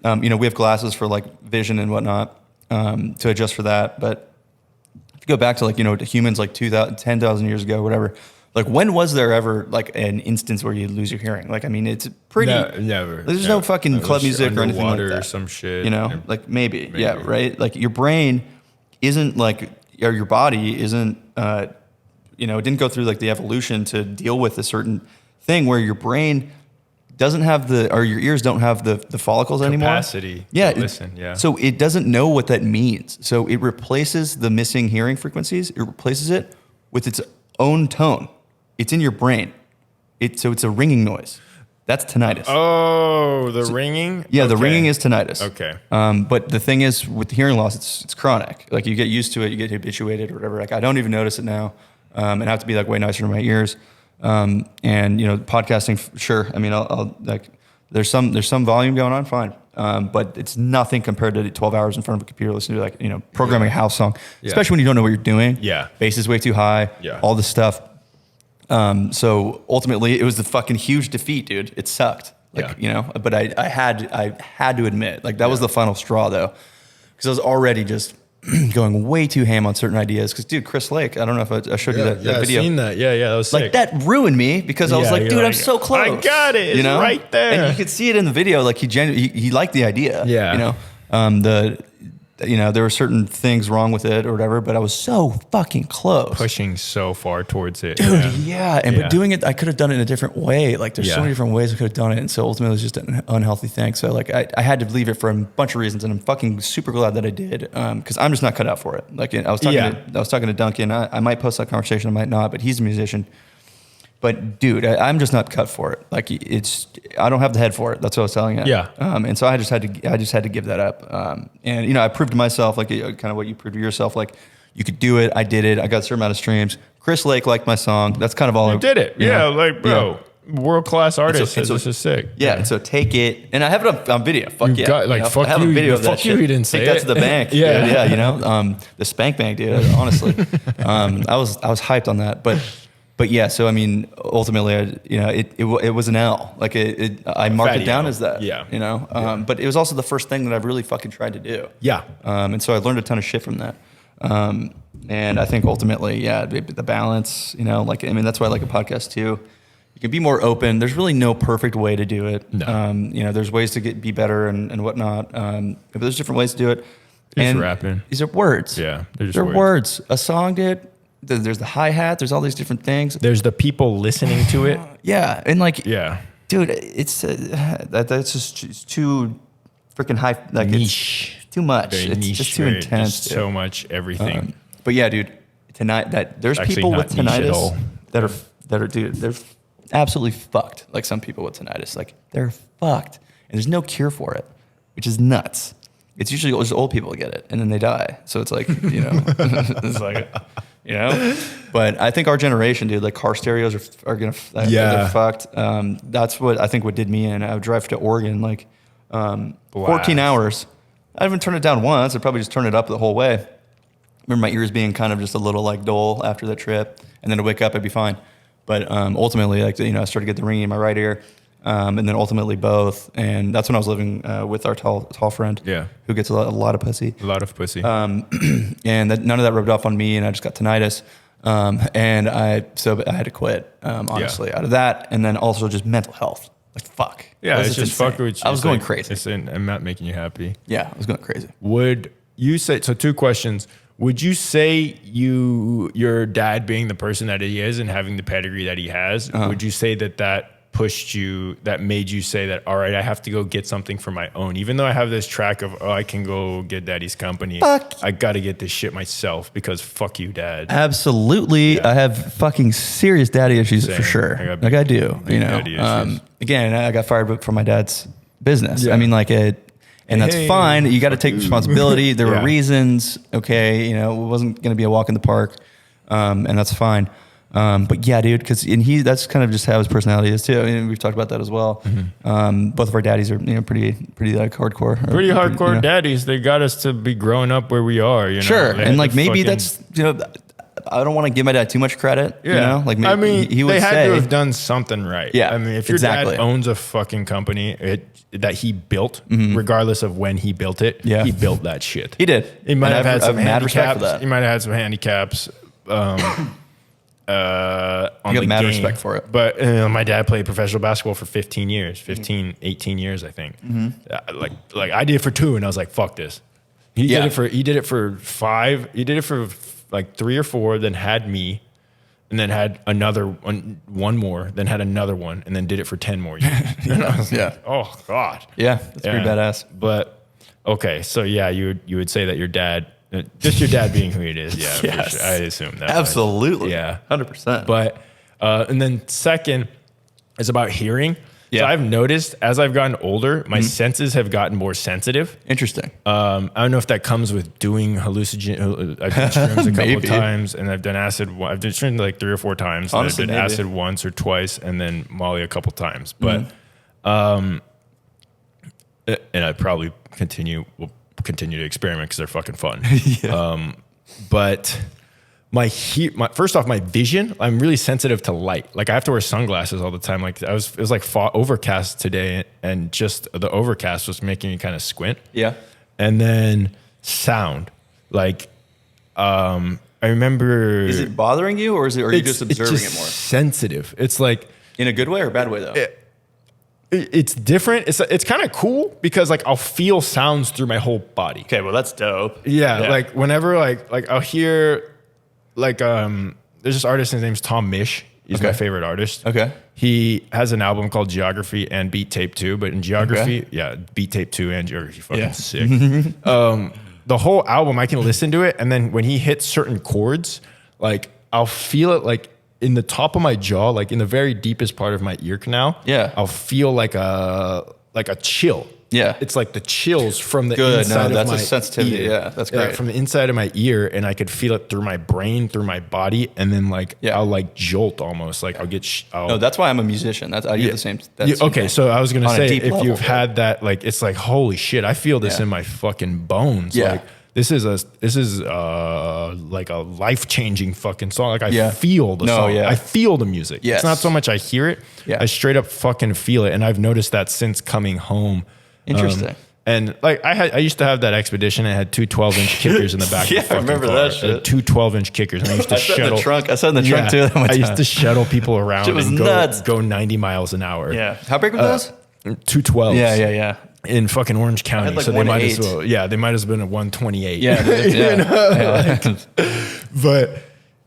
we have glasses for like vision and whatnot to adjust for that. But if you go back to like humans like 10,000 years ago, whatever. Like, when was there ever like an instance where you lose your hearing? Like, I mean, it's pretty never. There's no fucking club music or anything like that. Or some shit. Like maybe, yeah, right. Like your brain isn't like, or your body isn't. It didn't go through like the evolution to deal with a certain thing where your brain doesn't have or your ears don't have the follicles anymore. Capacity. Yeah. Listen. Yeah. So it doesn't know what that means. So it replaces the missing hearing frequencies. It replaces it with its own tone. It's in your brain. So it's a ringing noise. That's tinnitus. Oh, the ringing? Yeah, the ringing is tinnitus. Okay. But the thing is, with hearing loss, it's chronic. Like, you get used to it, you get habituated or whatever. Like, I don't even notice it now. And I have to be like way nicer to my ears. And podcasting, sure. I mean, I'll like, there's some volume going on, fine. But it's nothing compared to 12 hours in front of a computer listening to like, programming a house song, especially when you don't know what you're doing. Yeah. Bass is way too high. Yeah. All this stuff. So ultimately it was the fucking huge defeat, dude. It sucked. Like, but I had to admit, like, that was the final straw though. Cause I was already just going way too ham on certain ideas. Cause dude, Chris Lake, I don't know if I showed you that video. I've seen that. Yeah. That was sick. Like, that ruined me because I was like, dude, I'm so close. I got it. It's right there. And you could see it in the video. Like, he liked the idea. Yeah. There were certain things wrong with it or whatever, but I was so fucking close. Pushing so far towards it. Dude, yeah. But doing it, I could have done it in a different way. Like, there's so many different ways I could have done it. And so ultimately it was just an unhealthy thing. So like, I had to leave it for a bunch of reasons, and I'm fucking super glad that I did. Cause I'm just not cut out for it. Like, I was talking to Duncan. I might post that conversation, I might not, but he's a musician. But dude, I'm just not cut for it. Like, I don't have the head for it. That's what I was telling you. Yeah. And so I just had to give that up. And I proved to myself, like, kind of what you proved to yourself, like, you could do it. I did it. I got a certain amount of streams. Chris Lake liked my song. That's kind of all. You did it. Yeah. Like, bro, world-class artist says this is sick. Yeah. And so take it. And I have it on video. Fuck yeah. Fuck I have you. a video of that Fuck you, shit. he didn't say Take that to the bank. Yeah. Yeah. The spank bank, dude. Honestly. I was hyped on that. But yeah, so I mean, ultimately, it was an L. Like, I marked it down as that. Yeah. But it was also the first thing that I've really fucking tried to do. Yeah. And so I learned a ton of shit from that. And I think ultimately, the balance. That's why I like a podcast too. You can be more open. There's really no perfect way to do it. No. There's ways to be better and whatnot. But there's different ways to do it. It's rapping. These are words. Yeah, they're words. A song, dude. There's the hi-hat. There's all these different things. There's the people listening to it. Yeah. And like, dude, it's that's just too freaking high. Like, niche. too much. Very It's niche, just too intense. Just so much everything. But yeah, dude, there's Actually people with not niche at tinnitus all. that are, dude, they're absolutely fucked. Like some people with tinnitus, like they're fucked, and there's no cure for it, which is nuts. It's usually just old people get it, and then they die. So it's like, it's like, But I think our generation, dude, like car stereos are gonna, they're fucked. That's what did me in. I would drive to Oregon, like 14 hours. I haven't turned it down once. I'd probably just turn it up the whole way. I remember my ears being kind of just a little like dull after the trip, and then to wake up, I'd be fine. But ultimately, like, I started to get the ringing in my right ear. And then ultimately both, and that's when I was living with our tall friend, who gets a lot of pussy. A lot of pussy. And none of that rubbed off on me, and I just got tinnitus. And I had to quit, honestly, out of that, and then also just mental health. Like, fuck. Yeah, it's just fuck with you. I was going crazy. I'm not making you happy. Yeah, I was going crazy. Would you say, so 2 questions. Would you say your dad being the person that he is and having the pedigree that he has, would you say that pushed you, that made you say that, all right, I have to go get something for my own, even though I have this track of, I can go get daddy's company. I got to get this shit myself because fuck you, dad. Absolutely. Yeah. I have fucking serious daddy issues. Same. For sure. I do, again, I got fired from my dad's business. Yeah. I mean, and that's fine. You got to take responsibility. There were reasons, okay. It wasn't going to be a walk in the park. And that's fine. But yeah, dude, that's kind of just how his personality is too. I mean, we've talked about that as well. Mm-hmm. Both of our daddies are, pretty like hardcore. Pretty hardcore daddies. They got us to be growing up where we are, Sure. And like maybe that's, I don't want to give my dad too much credit. Yeah. Like maybe he would they say, had to have done something right. Yeah. I mean, if your dad owns a fucking company that he built, regardless of when he built it, he built that shit. He did. He might have had some handicaps. He might have had some handicaps. I got mad respect for it. But my dad played professional basketball for 18 years, I think. Mm-hmm. Like I did it for 2 and I was like, fuck this. He did it for 5. He did it for like 3 or 4, then had me, and then had another one more, then had another one, and then did it for 10 more years. And I was like, oh God. Yeah, that's pretty badass. But okay, so yeah, you would say that your dad, just your dad being who he is. Yeah, yes. For sure. I assume that. Absolutely. Yeah. 100%. But, and then second is about hearing. Yeah. So I've noticed as I've gotten older, my senses have gotten more sensitive. Interesting. I don't know if that comes with doing hallucinogen. I've done shrooms a couple of times, and I've done acid. I've done shrooms like 3 or 4 times. Honestly, I've done acid once or twice, and then Molly a couple times. But, and I probably will continue to experiment because they're fucking fun. But first off, my vision, I'm really sensitive to light. Like I have to wear sunglasses all the time. Like it was like overcast today, and just the overcast was making me kind of squint. Yeah. And then sound, like I remember. Is it bothering you, or are you just observing it more? Sensitive. It's like in a good way or a bad way though. It's different. It's kind of cool because like I'll feel sounds through my whole body. Okay, well that's dope. Yeah. Like whenever like I'll hear like there's this artist, his name's Tom Misch. He's my favorite artist. Okay. He has an album called Geography and Beat Tape 2, but in Geography, Beat Tape 2 and Geography, fucking sick. The whole album, I can listen to it, and then when he hits certain chords, like I'll feel it like in the top of my jaw, like in the very deepest part of my ear canal. Yeah. I'll feel like a chill. Yeah. It's like the chills from the inside of my ear. That's a sensitivity. Yeah, that's great. From the inside of my ear, and I could feel it through my brain, through my body, and then I'll like jolt almost. Like I'll get... No, that's why I'm a musician. I do the same... Okay, so I was going to say, if you've had that, like, it's like, holy shit, I feel this in my fucking bones. Yeah. Like, this is like a life-changing fucking song. Like I feel the song. Yeah. I feel the music. Yes. It's not so much I hear it. Yeah. I straight up fucking feel it. And I've noticed that since coming home. Interesting. And like I used to have that Expedition. I had 2 12-inch kickers in the back. Yeah, of the I remember car. that shit. 2 12-inch kickers. And I used to shuttle. I sat in the trunk too. I used to shuttle people around and nuts. go 90 miles an hour. Yeah. How big were those? 2 12s. Yeah. In fucking Orange County, like so they might as 1.8. well. Yeah, they might as have been a 128. Yeah. But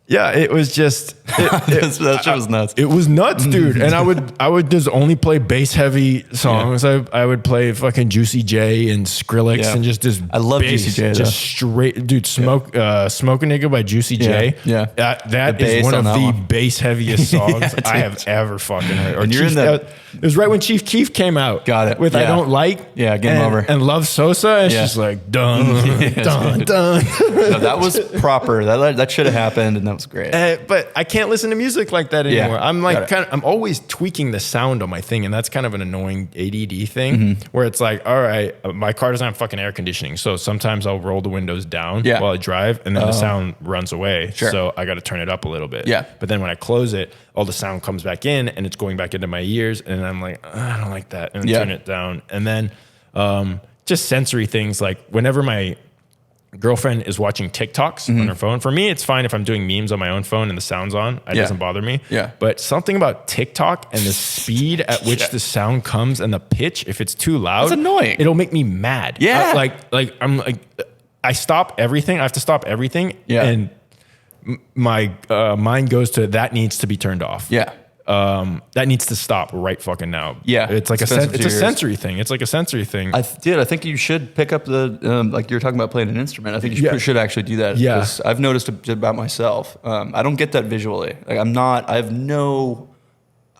Yeah, it was just that shit was nuts. It was nuts, dude. And I would just only play bass heavy songs. Yeah. I would play fucking Juicy J and Skrillex and just this. I love bass, Juicy J. Just straight, dude. Smoke a Nigga by Juicy J. Yeah. That is one of the bass heaviest songs I have ever fucking heard. Or and you're in that. It was right when Chief Keef came out. Got it. With I Don't Like. Yeah, Game Over. And Love Sosa. And she's like, dun, dun, dun. No, that was proper. That should have happened, and that was great. But I can't listen to music like that anymore. Yeah, I'm like I'm always tweaking the sound on my thing, and that's kind of an annoying ADD thing where it's like, all right, my car doesn't have fucking air conditioning, so sometimes I'll roll the windows down while I drive, and then the sound runs away. Sure. So I got to turn it up a little bit. Yeah. But then when I close it, all the sound comes back in, and it's going back into my ears, and I'm like, I don't like that, and turn it down, and then just sensory things like whenever my girlfriend is watching TikToks on her phone. For me, it's fine if I'm doing memes on my own phone and the sound's on. It doesn't bother me. Yeah. But something about TikTok and the speed at which the sound comes and the pitch, if it's too loud, it's annoying. It'll make me mad. Yeah. I stop everything. I have to stop everything. Yeah. And my mind goes to that needs to be turned off. Yeah. That needs to stop right fucking now. Yeah. It's like it's a sensory thing. It's like a sensory thing. I think you should pick up the, like you're talking about playing an instrument. I think you should actually do that. Yeah. Because I've noticed about myself. I don't get that visually. Like I have no,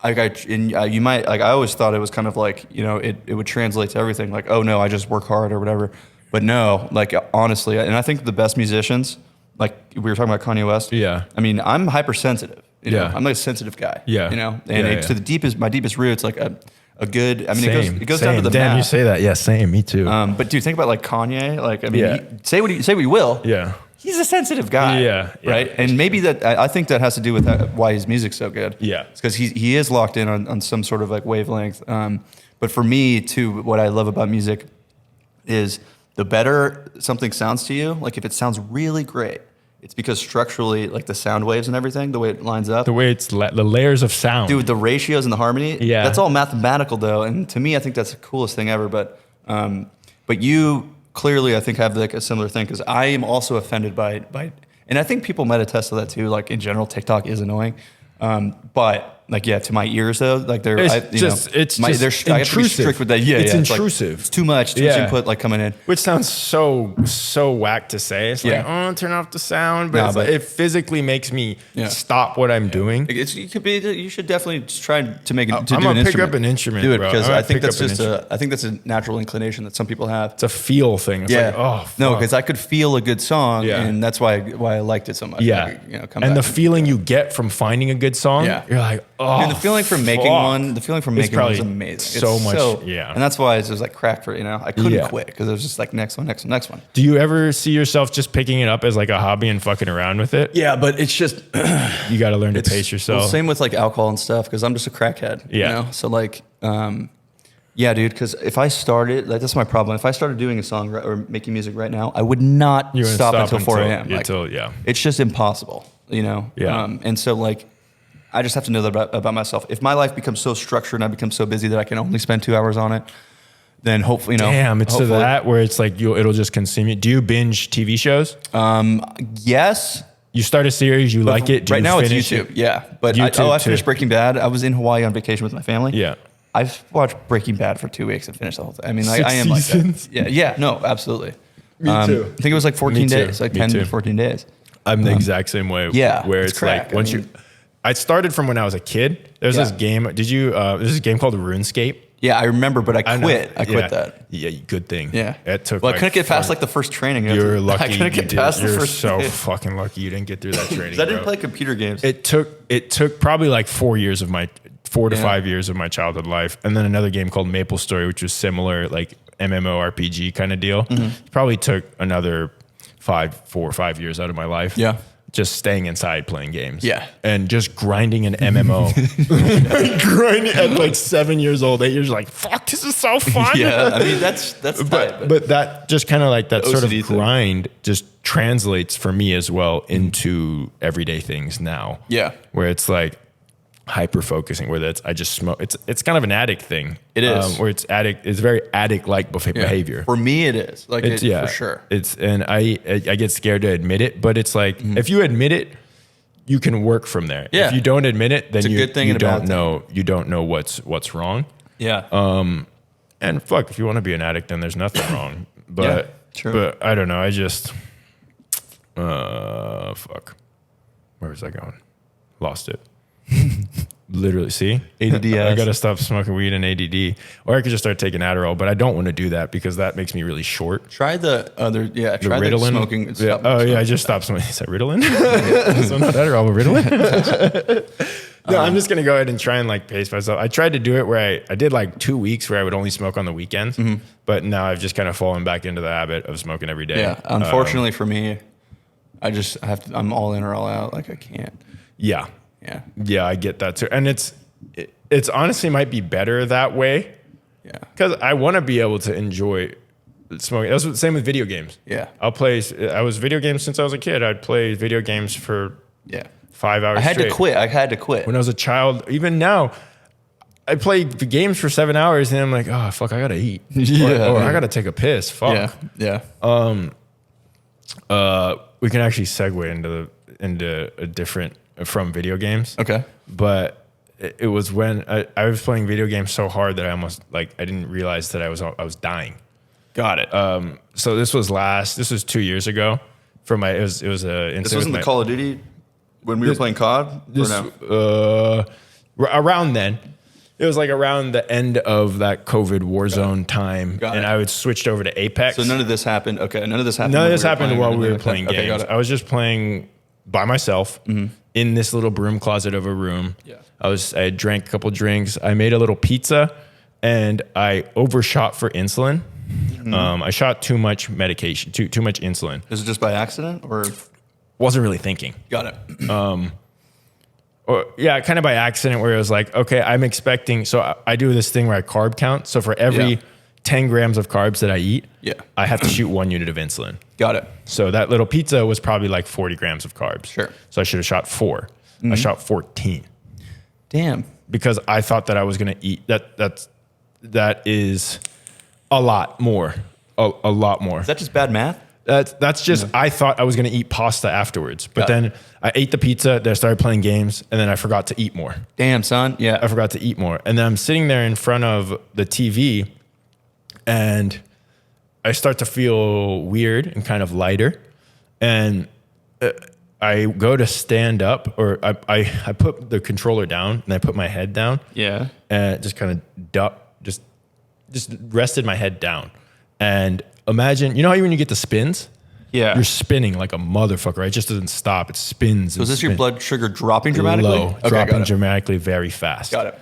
you might, like I always thought it was kind of like, it would translate to everything. Like, oh no, I just work hard or whatever. But no, like honestly, and I think the best musicians, like we were talking about Kanye West. Yeah. I mean, I'm hypersensitive. Yeah. I'm like a sensitive guy. Yeah. And to the deepest, my deepest roots, like a good, I mean, it goes down to the Damn, math. you say that. Yeah, same. Me too. But dude, think about like Kanye. Like, I mean, say what you will. Yeah. He's a sensitive guy. Yeah. Right. And maybe I think that has to do with why his music's so good. Yeah. It's because he is locked in on some sort of like wavelength. But for me too, what I love about music is the better something sounds to you. Like if it sounds really great, it's because structurally, like the sound waves and everything, the way it lines up. The way it's the layers of sound. Dude, the ratios and the harmony. Yeah. That's all mathematical though. And to me, I think that's the coolest thing ever. But you clearly, I think, have like a similar thing because I am also offended by, and I think people might attest to that too. Like in general, TikTok is annoying. But like, yeah, to my ears though, like they're, it's I just have to be intrusive. strict with that. Yeah, it's yeah, intrusive. It's too much input like coming in. Which sounds so whack to say. It's like, turn off the sound, but, it physically makes me stop what I'm doing. You should definitely try to make it. I'm gonna pick up an instrument. Do it bro. because I think that's just I think that's a natural inclination that some people have. It's a feel thing. It's like, oh fuck. No, because I could feel a good song, and that's why I liked it so much. Yeah, and the feeling you get from finding a good song, you're like, oh, the feeling from making one, was amazing. So much, and that's why it's just like cracked for I couldn't quit because it was just like next one. Do you ever see yourself just picking it up as like a hobby and fucking around with it? Yeah, but it's just you got to learn to pace yourself. Well, same with like alcohol and stuff because I'm just a crackhead. Yeah, so like. Yeah, dude, because if I started, like, that's my problem. If I started doing a song or making music right now, I would not stop until 4 a.m. It's just impossible, Yeah. And so, like, I just have to know that about myself. If my life becomes so structured and I become so busy that I can only spend 2 hours on it, then hopefully, Damn, it's to that where it's like it'll just consume you. Do you binge TV shows? Yes. You start a series, you like it. Right now it's YouTube. Yeah. But I finished Breaking Bad. I was in Hawaii on vacation with my family. Yeah. I've watched Breaking Bad for 2 weeks and finished the whole thing. I mean, I am seasons? Like that. Yeah, no, absolutely. Me too. I think it was like 14 days, like 10 to 14 days. I'm the exact same way. Yeah, where it's like once I started from when I was a kid. There's this game. There's this game called RuneScape. Yeah, I remember, but I quit. I quit that. Yeah, good thing. Yeah. It took. Well, I couldn't get past like the first training. You're lucky. I couldn't get past the first. You're so fucking lucky you didn't get through that training. I didn't play computer games. It took probably like 4 years of my 4 to 5 years of my childhood life, and then another game called MapleStory, which was similar, like MMORPG kind of deal. Probably took another 4 or 5 years out of my life. Yeah. Just staying inside playing games. Yeah. And just grinding an MMO. Grinding at like 7 years old, 8 years, like, fuck, this is so fun. Yeah, I mean, that's but that just kind of like that sort of grind just translates for me as well into everyday things now. Yeah. Where it's like hyper focusing, where I just smoke. It's kind of an addict thing. It is. Where it's very addict-like behavior. For me, it is. Like, for sure. And I get scared to admit it, but it's like, if you admit it, you can work from there. Yeah. If you don't admit it, then good thing and a bad you don't know what's wrong. Yeah. And fuck, if you want to be an addict, then there's nothing wrong. But true. But I don't know. I just fuck. Where was I going? Lost it. Literally, see? ADD. I gotta stop smoking weed and ADD, or I could just start taking Adderall. But I don't want to do that because that makes me really short. Try the other. Yeah. Try the Ritalin. smoking. Yeah. Oh yeah, I just stopped smoking. Is that Ritalin? So not Adderall, but Ritalin. No, I'm just gonna go ahead and try and like pace myself. I tried to do it where I did like 2 weeks where I would only smoke on the weekends, but now I've just kind of fallen back into the habit of smoking every day. Yeah. Unfortunately for me, I have to. I'm all in or all out. Like I can't. Yeah. Yeah. Yeah, I get that too. And it's honestly might be better that way. Yeah. Because I want to be able to enjoy smoking. That's the same with video games. Yeah. I was video games since I was a kid. I'd play video games for 5 hours I had straight. to quit. When I was a child, even now, I play the games for 7 hours and I'm like, oh, fuck, I got to eat. Or I got to take a piss. Fuck. Yeah. We can actually segue into a different from video games. Okay. But it was when I was playing video games so hard that I didn't realize that I was dying. Got it. So this was 2 years ago. This wasn't the Call of Duty when we were playing COD? Around then. It was like around the end of that COVID Warzone time. And I would switched over to Apex. So none of this happened. Okay. None of this happened while we were playing games. Okay, got it. I was just playing by myself in this little broom closet of a room. Yeah. I drank a couple drinks. I made a little pizza and I overshot for insulin. I shot too much medication, too much insulin. Is it just by accident or? Wasn't really thinking. Got it. Kind of by accident where it was like, okay, I'm expecting, so I do this thing where I carb count. So for every 10 grams of carbs that I eat, I have to shoot 1 unit of insulin. Got it. So that little pizza was probably like 40 grams of carbs. Sure. So I should have shot 4. I shot 14. Damn. Because I thought that I was going to eat that is a lot more. A lot more. Is that just bad math? That's just, I thought I was going to eat pasta afterwards. But then I ate the pizza, then I started playing games, and then I forgot to eat more. Damn, son. Yeah. I forgot to eat more. And then I'm sitting there in front of the TV, and I start to feel weird and kind of lighter. And I go to stand up, or I put the controller down, and I put my head down. Yeah. And just kind of just rested my head down. And imagine, you know how when you get the spins? Yeah. You're spinning like a motherfucker. It just doesn't stop. It spins. So is this your blood sugar dropping dramatically? Low, dropping dramatically very fast. Got it.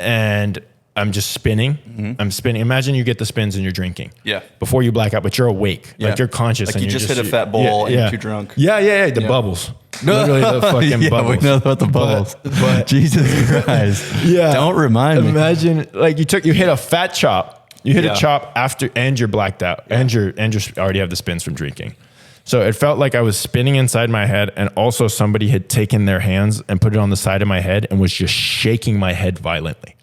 And I'm just spinning. I'm spinning. Imagine you get the spins and you're drinking. Yeah. Before you black out, but you're awake. Like you're conscious. Like and you you're just hit a fat bowl and you're too drunk. Yeah. The bubbles. Literally the fucking bubbles. We know about the bubbles. But Jesus Christ. Yeah. Don't remind me. Imagine like you hit a fat chop. You hit a chop after, and you're blacked out, and you already have the spins from drinking. So it felt like I was spinning inside my head, and also somebody had taken their hands and put it on the side of my head and was just shaking my head violently.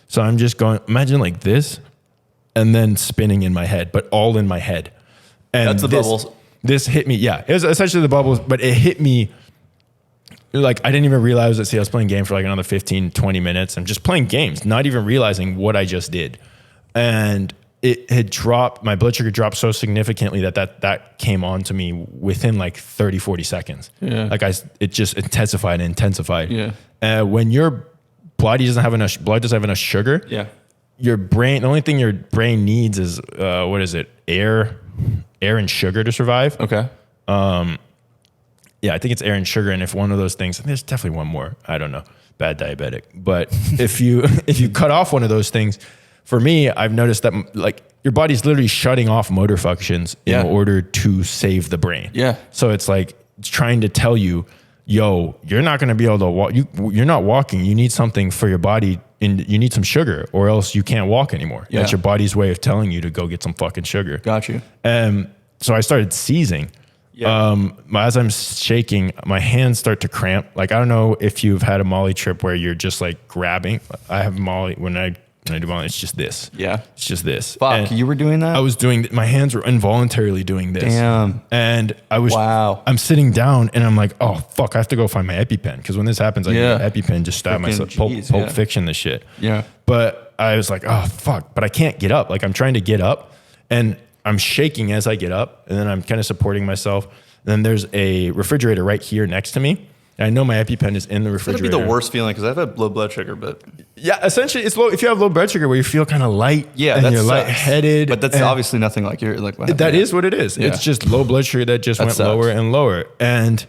So I'm just going, imagine like this, and then spinning in my head, but all in my head. And that's the bubbles. This hit me, yeah. It was essentially the bubbles, but it hit me like I didn't even realize that. See, I was playing games for like another 15, 20 minutes. I'm just playing games, not even realizing what I just did. And it had dropped, my blood sugar dropped so significantly that came on to me within like 30, 40 seconds. Yeah. Like it just intensified. Yeah. When your body doesn't have enough sugar, your brain, the only thing your brain needs is, air and sugar to survive. Okay. Yeah, I think it's air and sugar. And if one of those things, and there's definitely one more, I don't know, bad diabetic. But if you cut off one of those things, for me, I've noticed that like your body's literally shutting off motor functions in order to save the brain. Yeah. So it's like it's trying to tell you, yo, you're not going to be able to walk. You're not walking. You need something for your body, and you need some sugar, or else you can't walk anymore. Yeah. That's your body's way of telling you to go get some fucking sugar. Got you. So I started seizing. Yeah. As I'm shaking, my hands start to cramp. Like I don't know if you've had a Molly trip where you're just like grabbing. I have Molly when I and I do volunteer. It's just this. Yeah. It's just this. Fuck, and you were doing that? I was doing, my hands were involuntarily doing this. Damn. And I was, wow. I'm sitting down and I'm like, oh, fuck, I have to go find my EpiPen. Because when this happens, I need an EpiPen, just stab myself. Pulp Fiction this shit. Yeah. But I was like, oh, fuck. But I can't get up. Like, I'm trying to get up and I'm shaking as I get up. And then I'm kind of supporting myself. And then there's a refrigerator right here next to me. And I know my EpiPen is in the refrigerator. That'd be the worst feeling because I've had low blood sugar, but yeah, essentially it's low. If you have low blood sugar where you feel kind of light, and you're lightheaded, but that's obviously nothing like you're like that is what it is. Yeah. It's just low blood sugar that just went lower and lower. And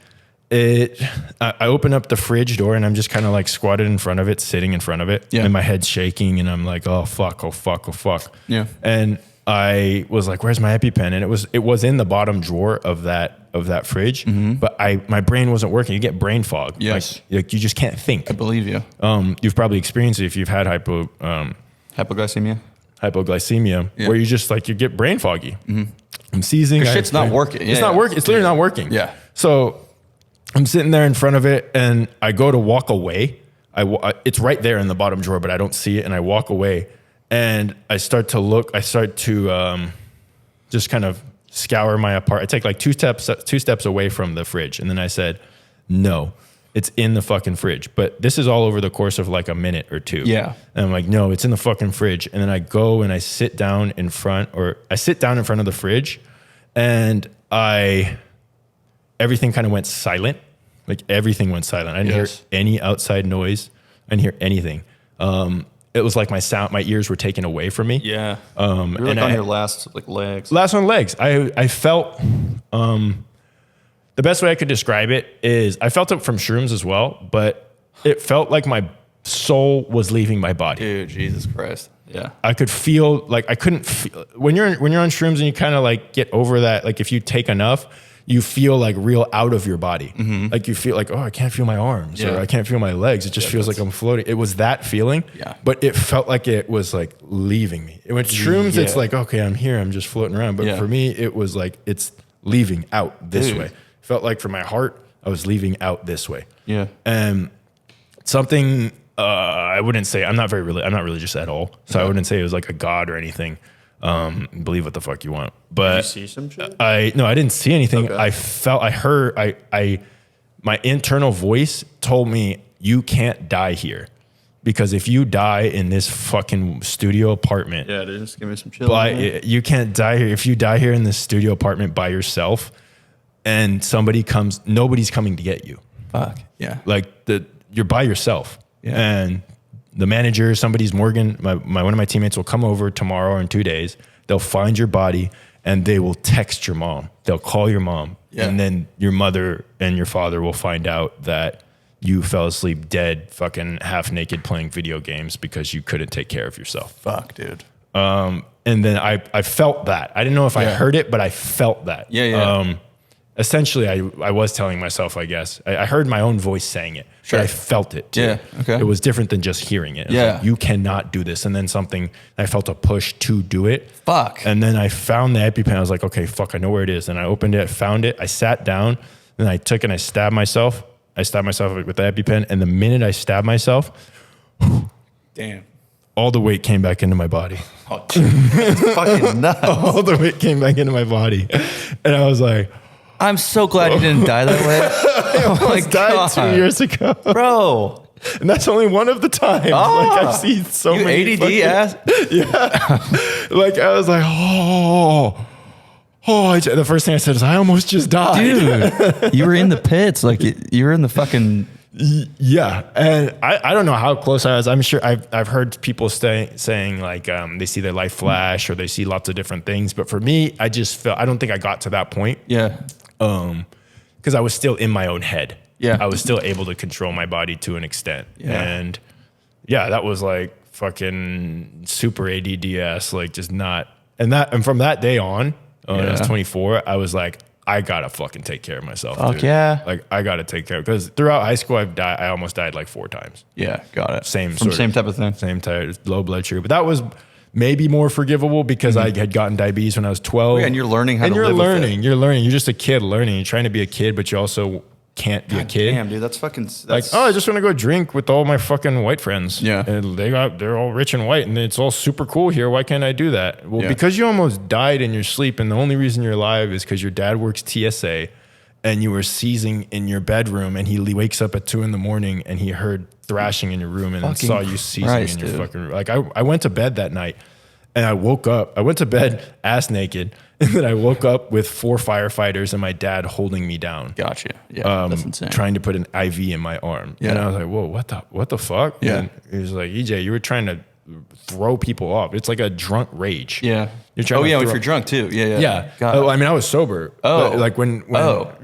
I open up the fridge door and I'm just kind of like squatted in front of it, sitting in front of it, and my head's shaking, and I'm like, oh fuck, oh fuck, oh fuck. Yeah. And I was like, where's my EpiPen? And it was in the bottom drawer of that fridge, but my brain wasn't working. You get brain fog. Yes. Like you just can't think. I believe you. You've probably experienced it if you've had hypoglycemia, where you just like, you get brain foggy. I'm seizing. Shit's not working. It's not working. It's literally not working. Yeah. So I'm sitting there in front of it and I go to walk away. It's right there in the bottom drawer, but I don't see it. And I walk away and I start to just kind of scour my apartment. I take like two steps away from the fridge. And then I said, no, it's in the fucking fridge. But this is all over the course of like a minute or two. Yeah. And I'm like, no, it's in the fucking fridge. And then I go and I sit down in front of the fridge, and everything kind of went silent. Like everything went silent. I didn't hear any outside noise. I didn't hear anything. It was like my ears were taken away from me. Yeah. You're like on your last legs. Last on legs. I felt, the best way I could describe it is I felt it from shrooms as well, but it felt like my soul was leaving my body. Dude, Jesus Christ. Yeah. I could feel like I couldn't feel when you're on shrooms and you kind of like get over that. Like if you take enough, you feel like real out of your body. Like you feel like, oh, I can't feel my arms or I can't feel my legs. It just feels like I'm floating. It was that feeling, but it felt like it was like leaving me. When shrooms, it's like, okay, I'm here. I'm just floating around. But for me, it was like, it's leaving out this way. It felt like for my heart, I was leaving out this way. Yeah. And something, I wouldn't say, I'm not religious at all. So I wouldn't say it was like a God or anything. Believe what the fuck you want, but did you see some shit? I didn't see anything. Okay. My internal voice told me, you can't die here, because if you die in this fucking studio apartment, just give me some chill. You can't die here. If you die here in this studio apartment by yourself and somebody comes, nobody's coming to get you. Fuck. Yeah. Like you're by yourself. Yeah. And the manager, somebody's Morgan, one of my teammates will come over tomorrow or in 2 days. They'll find your body and they will text your mom. They'll call your mom. Yeah. And then your mother and your father will find out that you fell asleep dead, fucking half naked playing video games because you couldn't take care of yourself. Fuck, dude. And then I felt that. I didn't know if I heard it, but I felt that. Yeah. Essentially, I was telling myself, I guess. I heard my own voice saying it, but I felt it too. Yeah, okay. It was different than just hearing it. It was like, you cannot do this. And then I felt a push to do it. Fuck. And then I found the EpiPen. I was like, okay, fuck, I know where it is. And I opened it, found it. I sat down, then I took and I stabbed myself. I stabbed myself with the EpiPen. And the minute I stabbed myself, damn, all the weight came back into my body. Oh, that's fucking nuts. All the weight came back into my body. And I was like, I'm so glad you didn't die that way. I almost died 2 years ago. Bro. And that's only one of the times. Oh, like I've seen so many. ADD ass? Yeah. Like I was like, the first thing I said is, I almost just died. Dude, you were in the pits. Like you were in the fucking... Yeah. And I don't know how close I was. I'm sure I've heard people saying like they see their life flash or they see lots of different things. But for me, I just felt, I don't think I got to that point. Yeah. Because I was still in my own head. Yeah. I was still able to control my body to an extent. Yeah. And yeah, that was like fucking super ADD-ass, like just not. And from that day on, when I was 24, I was like, I gotta fucking take care of myself. Fuck dude. yeah. Like I gotta take care, because throughout high school I almost died like 4 times. Yeah, got it. Same type of thing. Same type, low blood sugar. But that was maybe more forgivable because I had gotten diabetes when I was 12. Yeah, and you're learning how to live with it. You're learning. You're just a kid learning. You're trying to be a kid, but you also can't be a kid. Damn, dude, that's fucking... Like, oh, I just want to go drink with all my fucking white friends. Yeah. And they're all rich and white and it's all super cool here. Why can't I do that? Well, because you almost died in your sleep and the only reason you're alive is because your dad works TSA and you were seizing in your bedroom and he wakes up at 2 a.m. and he heard thrashing in your room and saw you seizing in your fucking room. Like I went to bed that night and I woke up. I went to bed ass naked. And then I woke up with 4 firefighters and my dad holding me down. Gotcha. Yeah, that's insane. Trying to put an IV in my arm. Yeah. And I was like, whoa, what the fuck? Yeah. And he was like, EJ, you were trying to throw people off. It's like a drunk rage. Yeah. You're trying if you're drunk too. Yeah. Yeah. I mean, I was sober. Like when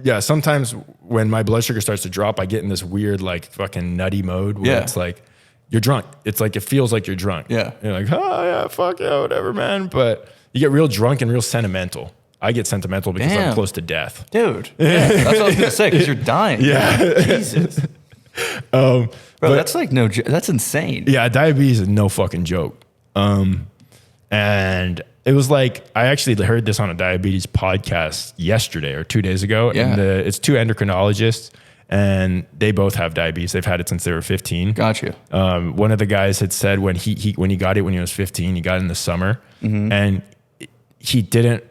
yeah, sometimes when my blood sugar starts to drop, I get in this weird, like fucking nutty mode where it's like, you're drunk. It's like, it feels like you're drunk. Yeah. You're like, oh yeah, fuck yeah, whatever, man. But you get real drunk and real sentimental. I get sentimental because I'm close to death. Dude. Yeah, that's what I was going to say, because you're dying. Yeah. Jesus. Bro, that's like that's insane. Yeah, diabetes is no fucking joke. And it was like, I actually heard this on a diabetes podcast yesterday or 2 days ago. Yeah. And it's 2 endocrinologists and they both have diabetes. They've had it since they were 15. Gotcha. One of the guys had said when he got it when he was 15, he got it in the summer and he didn't,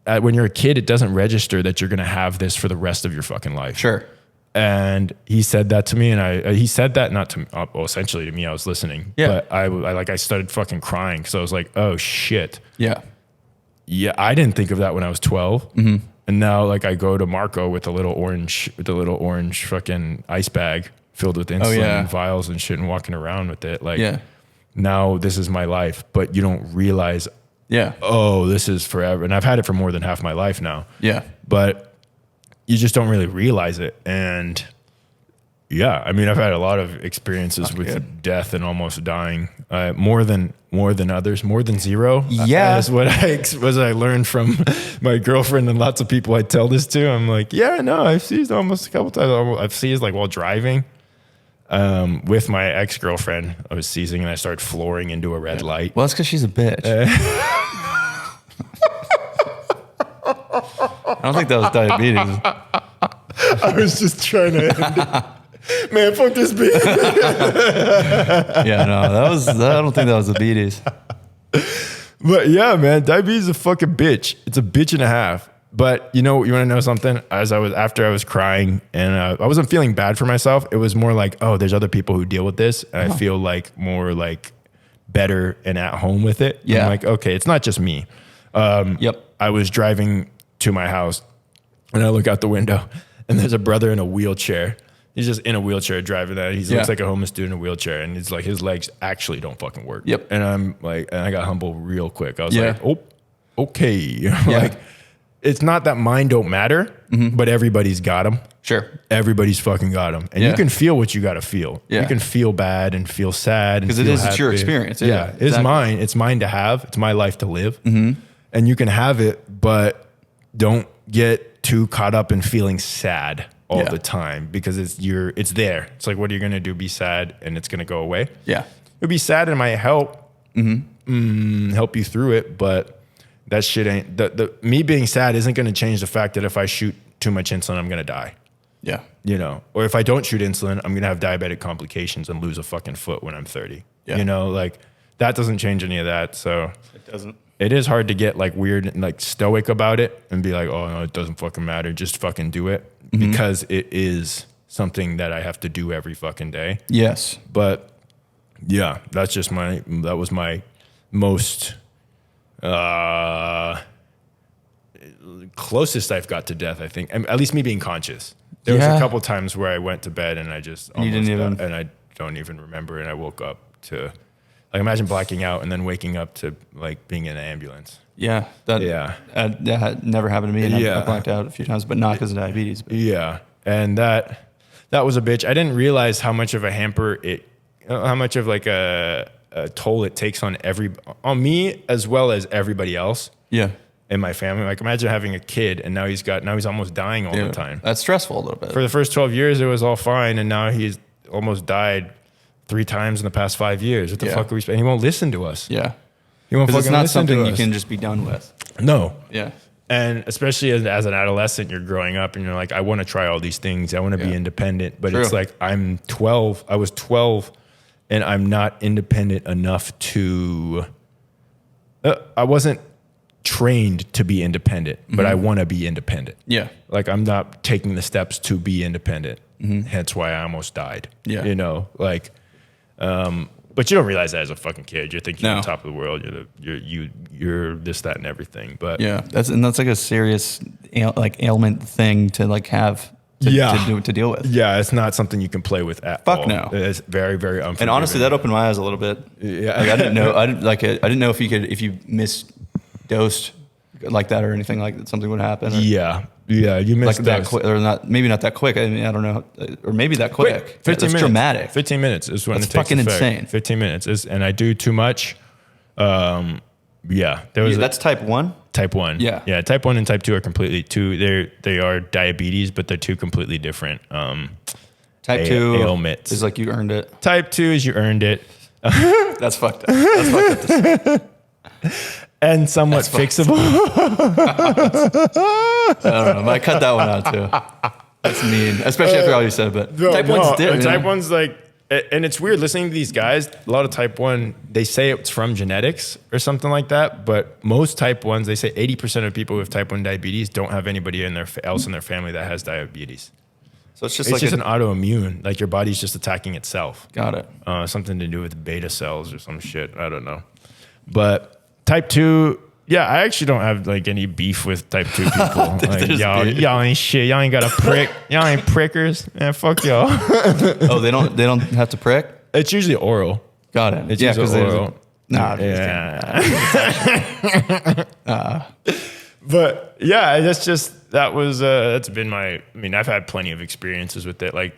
when you're a kid, it doesn't register that you're going to have this for the rest of your fucking life. Sure. And he said that to me and he said that not to, well, essentially to me, I was listening, but I started fucking crying. So I was like, oh shit. Yeah. Yeah. I didn't think of that when I was 12. And now like I go to Marco with a little orange fucking ice bag filled with insulin and vials and shit and walking around with it. Like now this is my life, but you don't realize, oh, this is forever. And I've had it for more than half my life now. Yeah. But you just don't really realize it. And yeah, I mean, I've had a lot of experiences with death and almost dying, more than others, more than zero. Yeah. That's what I learned from my girlfriend and lots of people I tell this to. I'm like, yeah, no, I've seized almost a couple times. I've seized like while driving with my ex-girlfriend. I was seizing and I started flooring into a red light. Well, that's because she's a bitch. I don't think that was diabetes. I was just trying to end it. Man, fuck this bitch. Yeah, no, I don't think that was diabetes. But yeah, man, diabetes is a fucking bitch. It's a bitch and a half. But you want to know something? After I was crying and I wasn't feeling bad for myself. It was more like, oh, there's other people who deal with this. And I feel like more like better and at home with it. Yeah. I'm like, okay, it's not just me. I was driving to my house and I look out the window and there's a brother in a wheelchair. He's just in a wheelchair driving that. He looks like a homeless dude in a wheelchair and it's like his legs actually don't fucking work. Yep. And I'm like, and I got humble real quick. I was like, oh, okay. Like, it's not that mine don't matter, but everybody's got them. Sure. Everybody's fucking got them. And you can feel what you got to feel. Yeah. You can feel bad and feel sad. Because it's your experience. Yeah. It's mine. It's mine to have. It's my life to live. And you can have it, but don't get too caught up in feeling sad all the time because it's there. It's like, what are you going to do? Be sad and it's going to go away. Yeah. It'll be sad and it might help, help you through it. But that shit ain't me being sad isn't going to change the fact that if I shoot too much insulin, I'm going to die. Yeah. Or if I don't shoot insulin, I'm going to have diabetic complications and lose a fucking foot when I'm 30. Yeah. Like that doesn't change any of that. So it doesn't. It is hard to get like weird and like stoic about it and be like, oh no, it doesn't fucking matter. Just fucking do it because it is something that I have to do every fucking day. Yes. But yeah, that was my most closest I've got to death, I think. At least me being conscious. There was a couple times where I went to bed and I just and I don't even remember and I woke up to like imagine blacking out and then waking up to like being in an ambulance. Yeah. That never happened to me. And I blacked out a few times, but not because of diabetes. But. Yeah. And that was a bitch. I didn't realize how much of a hamper how much of like a toll it takes on me as well as everybody else. Yeah. In my family. Like imagine having a kid and now he's almost dying all the time. That's stressful a little bit. For the first 12 years, it was all fine. And now he's almost died 3 times in the past 5 years. What the fuck are we? And he won't listen to us. Yeah. He won't fucking listen to us. It's not something you can just be done with. No. Yeah. And especially as an adolescent, you're growing up and you're like, I want to try all these things. I want to be independent. But it's like, I'm 12. I was 12 and I'm not independent enough to, I wasn't trained to be independent, but I want to be independent. Yeah. Like I'm not taking the steps to be independent. Hence why I almost died. Yeah. You know, like, but you don't realize that as a fucking kid. You're thinking you're on top of the world. You're this, that, and everything. But yeah, that's like a serious ailment thing to like have to deal with. Yeah, it's not something you can play with at all. Fuck no. It's very, very unforgiving. And honestly, that opened my eyes a little bit. Yeah, like, I didn't know. I didn't know if you misdosed like that or anything like that, something would happen. Or, you missed like that quick, or not? Maybe not that quick. I mean, I don't know, or maybe that quick. Wait, 15 minutes. Dramatic. 15 minutes is when That's it takes fucking effect. insane. 15 minutes is, and I do too much. That's type 1. Type 1. Yeah. Type 1 and type 2 are completely they are diabetes, but they're two completely different. Type 2 ailments is like you earned it. Type 2 is you earned it. That's fucked up. That's fucked up to say. And somewhat fixable. I don't know. I might cut that one out too. That's mean, especially after all you said. But type 1's different. Type 1's like, and it's weird listening to these guys. A lot of type 1, they say it's from genetics or something like that. But most type 1s, they say 80% of people with type 1 diabetes don't have anybody else in their family that has diabetes. So it's just an autoimmune. Like your body's just attacking itself. Got it. Something to do with beta cells or some shit. I don't know. But type 2, yeah, I actually don't have like any beef with type 2 people. Like, y'all ain't shit. Y'all ain't got a prick. Y'all ain't prickers. Man, fuck y'all. Oh, they don't have to prick? It's usually oral. Got it. It's usually oral. Nah. But yeah, that's been I've had plenty of experiences with it. Like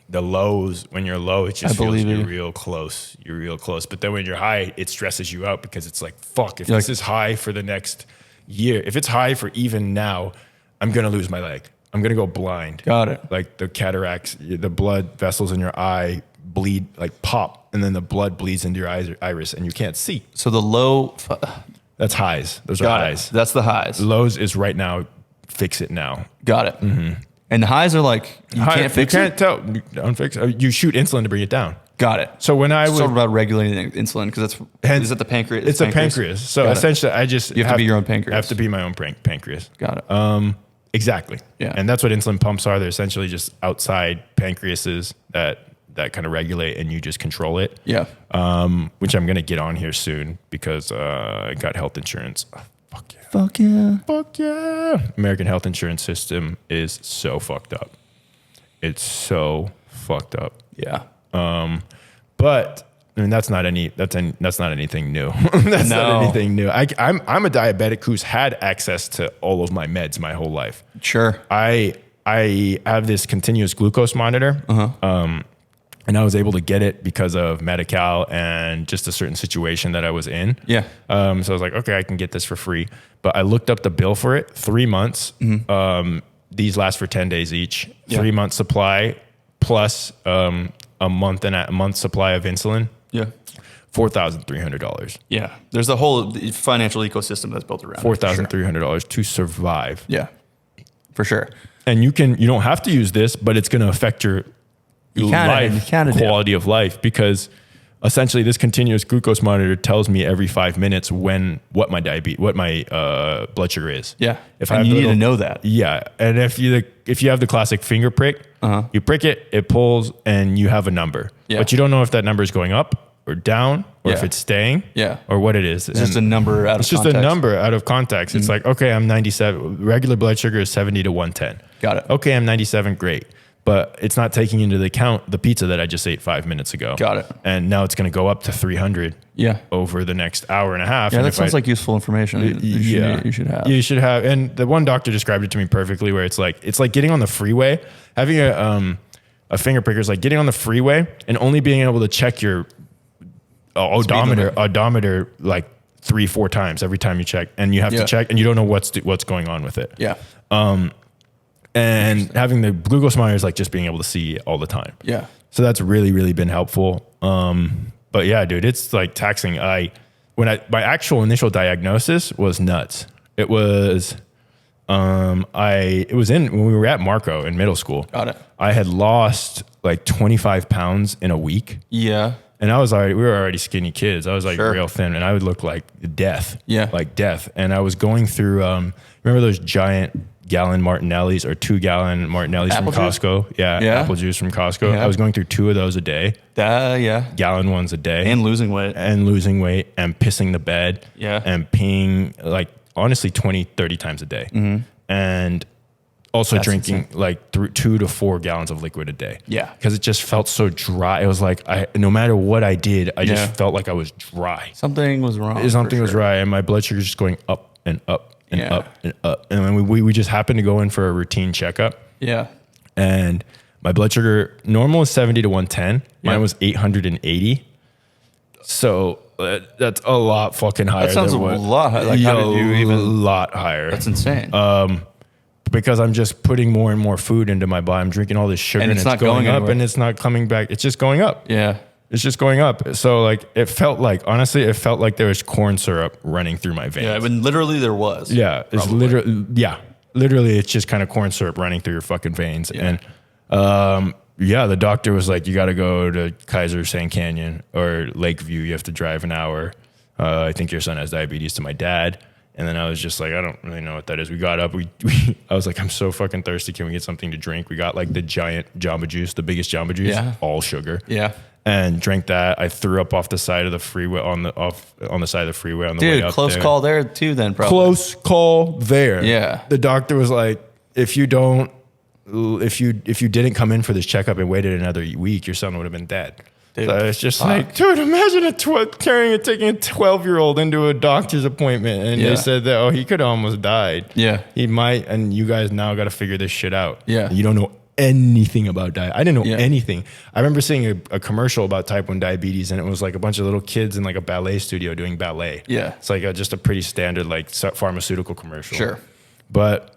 the lows, when you're low, it just feels you're real close. You're real close. But then when you're high, it stresses you out because it's like, fuck, if this is high for the next year, if it's high for even now, I'm going to lose my leg. I'm going to go blind. Got it. Like the cataracts, the blood vessels in your eye bleed, like pop, and then the blood bleeds into your iris and you can't see. So the low... That's highs. Those are highs. That's the highs. Lows is right now, fix it now. Got it. Mm-hmm. And the highs are like, can't fix it? You can't tell. Don't fix it. You shoot insulin to bring it down. Got it. So when I was... It's about regulating insulin because is it the pancreas? It's a pancreas. So essentially I just... You have to be your own pancreas. I have to be my own pancreas. Got it. Exactly. Yeah. And that's what insulin pumps are. They're essentially just outside pancreases that kind of regulate and you just control it. Yeah. Which I'm going to get on here soon because I got health insurance. Oh, fuck yeah. Fuck yeah. Fuck yeah. American health insurance system is so fucked up. It's so fucked up. Yeah. But I mean, that's not anything new. That's not anything new. I'm a diabetic who's had access to all of my meds my whole life. Sure. I have this continuous glucose monitor. And I was able to get it because of Medi-Cal and just a certain situation that I was in. Yeah. So I was like, okay, I can get this for free. But I looked up the bill for it, 3 months. These last for 10 days each. 3 months supply plus a month supply of insulin. Yeah. $4,300. Yeah. There's a whole financial ecosystem that's built around $4,300 to survive. Yeah. For sure. And you don't have to use this, but it's going to affect your quality of life because essentially this continuous glucose monitor tells me every 5 minutes what my blood sugar is. Yeah. You need to know that. Yeah. And if you have the classic finger prick, you prick it, it pulls and you have a number, but you don't know if that number is going up or down or if it's staying or what it is. It's just a number out of context. It's just a number out of context. It's like, okay, I'm 97. Regular blood sugar is 70 to 110. Got it. Okay, I'm 97. Great. But it's not taking into account the pizza that I just ate 5 minutes ago. Got it. And now it's going to go up to 300 over the next hour and a half. Yeah, that sounds like usfill information. You should have. You should have. And the one doctor described it to me perfectly where it's like getting on the freeway. Having a finger pricker is like getting on the freeway and only being able to check your odometer like 3-4 times every time you check. And you have to check and you don't know what's going on with it. Yeah. And having the glucose monitor is like just being able to see all the time. Yeah. So that's really, really been helpful. But yeah, dude, it's like taxing. My actual initial diagnosis was nuts. It was, it was when we were at Marco in middle school. Got it. I had lost like 25 pounds in a week. Yeah. And we were already skinny kids. I was like real thin and I would look like death. Yeah. Like death. And I was going through, remember those giant gallon Martinellis or 2 gallon Martinellis Apple from juice? Costco? Yeah. Apple juice from Costco. Yeah. I was going through 2 of those a day. Yeah. Gallon ones a day. And losing weight. And pissing the bed. Yeah. And peeing like honestly 20, 30 times a day. Mm-hmm. And also That's drinking insane. like 2 to 4 gallons of liquid a day. Yeah. Because it just felt so dry. It was like, no matter what I did, I just felt like I was dry. Something was wrong. Something was right. And my blood sugar was just going up and up and up and up. And then we just happened to go in for a routine checkup. Yeah. And my blood sugar, normal is 70 to 110. Mine was 880. So that's a lot fucking higher. That sounds a lot higher. Like, how did you even? A lot higher. That's insane. Because I'm just putting more and more food into my body. I'm drinking all this sugar And it's not going going up anywhere. and it's not coming back. It's just going up. Yeah. It's just going up. So like honestly, it felt like there was corn syrup running through my veins. Yeah. When literally there was. Yeah. It's literally it's just kind of corn syrup running through your fucking veins. Yeah. And the doctor was like, you got to go to Kaiser Sand Canyon or Lakeview. You have to drive an hour. I think your son has diabetes, to my dad. And then I was just like, I don't really know what that is. We got up. I was like, I'm so fucking thirsty. Can we get something to drink? We got like the giant Jamba Juice, the biggest Jamba Juice, all sugar. Yeah. And drank that. I threw up off the side of the freeway on the side of the freeway on the way Dude, up close there. call there too. Then probably Close call there. Yeah. The doctor was like, if you didn't come in for this checkup and waited another week, your son would have been dead. Dude, so it's just like, dude, imagine taking a 12-year-old into a doctor's appointment and they said that, he could have almost died. Yeah. He might, and you guys now got to figure this shit out. Yeah. You don't know anything about diet. I didn't know anything. I remember seeing a commercial about type 1 diabetes and it was like a bunch of little kids in like a ballet studio doing ballet. Yeah. It's like just a pretty standard like pharmaceutical commercial. Sure. But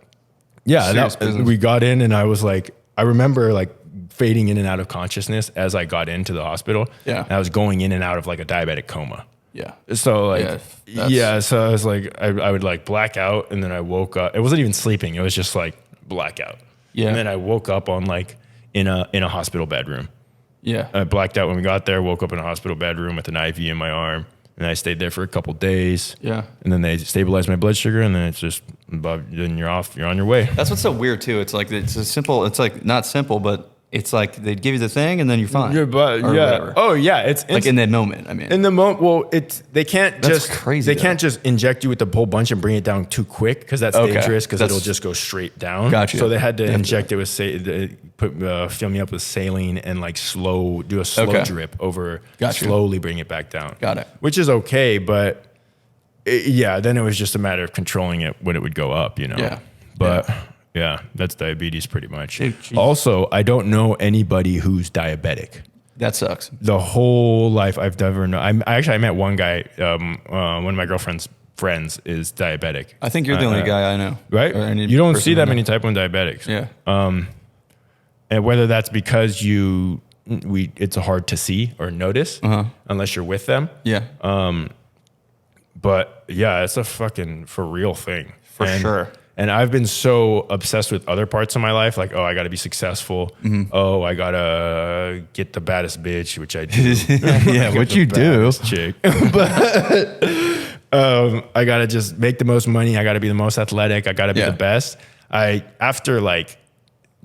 we got in and I was like, I remember like fading in and out of consciousness as I got into the hospital. Yeah. And I was going in and out of like a diabetic coma. Yeah. So like, so I was like, I would like black out and then I woke up. It wasn't even sleeping. It was just like blackout. Yeah. And then I woke up on like in a hospital bedroom. Yeah. I blacked out when we got there, woke up in a hospital bedroom with an IV in my arm. And I stayed there for a couple days. Yeah. And then they stabilized my blood sugar and then it's just, then you're on your way. That's what's so weird too. It's like, it's like not simple, but it's like they give you the thing and then you're fine. Whatever. Oh yeah. It's like in that moment. I mean, in the moment, well, they can't That's crazy, they can't just inject you with the whole bunch and bring it down too quick because that's dangerous because it'll just go straight down. Gotcha. So they had to inject it with fill me up with saline and like do a slow drip over, slowly bring it back down. Got it. Which is okay, but then it was just a matter of controlling it when it would go up, Yeah. But yeah, that's diabetes pretty much. Dude, also, I don't know anybody who's diabetic. That sucks. The whole life I've never known. I met one guy. One of my girlfriend's friends is diabetic. I think you're the only guy I know. Right? You don't see that many type 1 diabetics. Yeah. And whether that's because it's hard to see or notice unless you're with them. Yeah. But yeah, it's a fucking for real thing. For sure. And I've been so obsessed with other parts of my life, like, I got to be successful. Oh, I got to get the baddest bitch, which I do. Yeah, what you do. Chick. But I got to just make the most money. I got to be the most athletic. I got to be the best. After like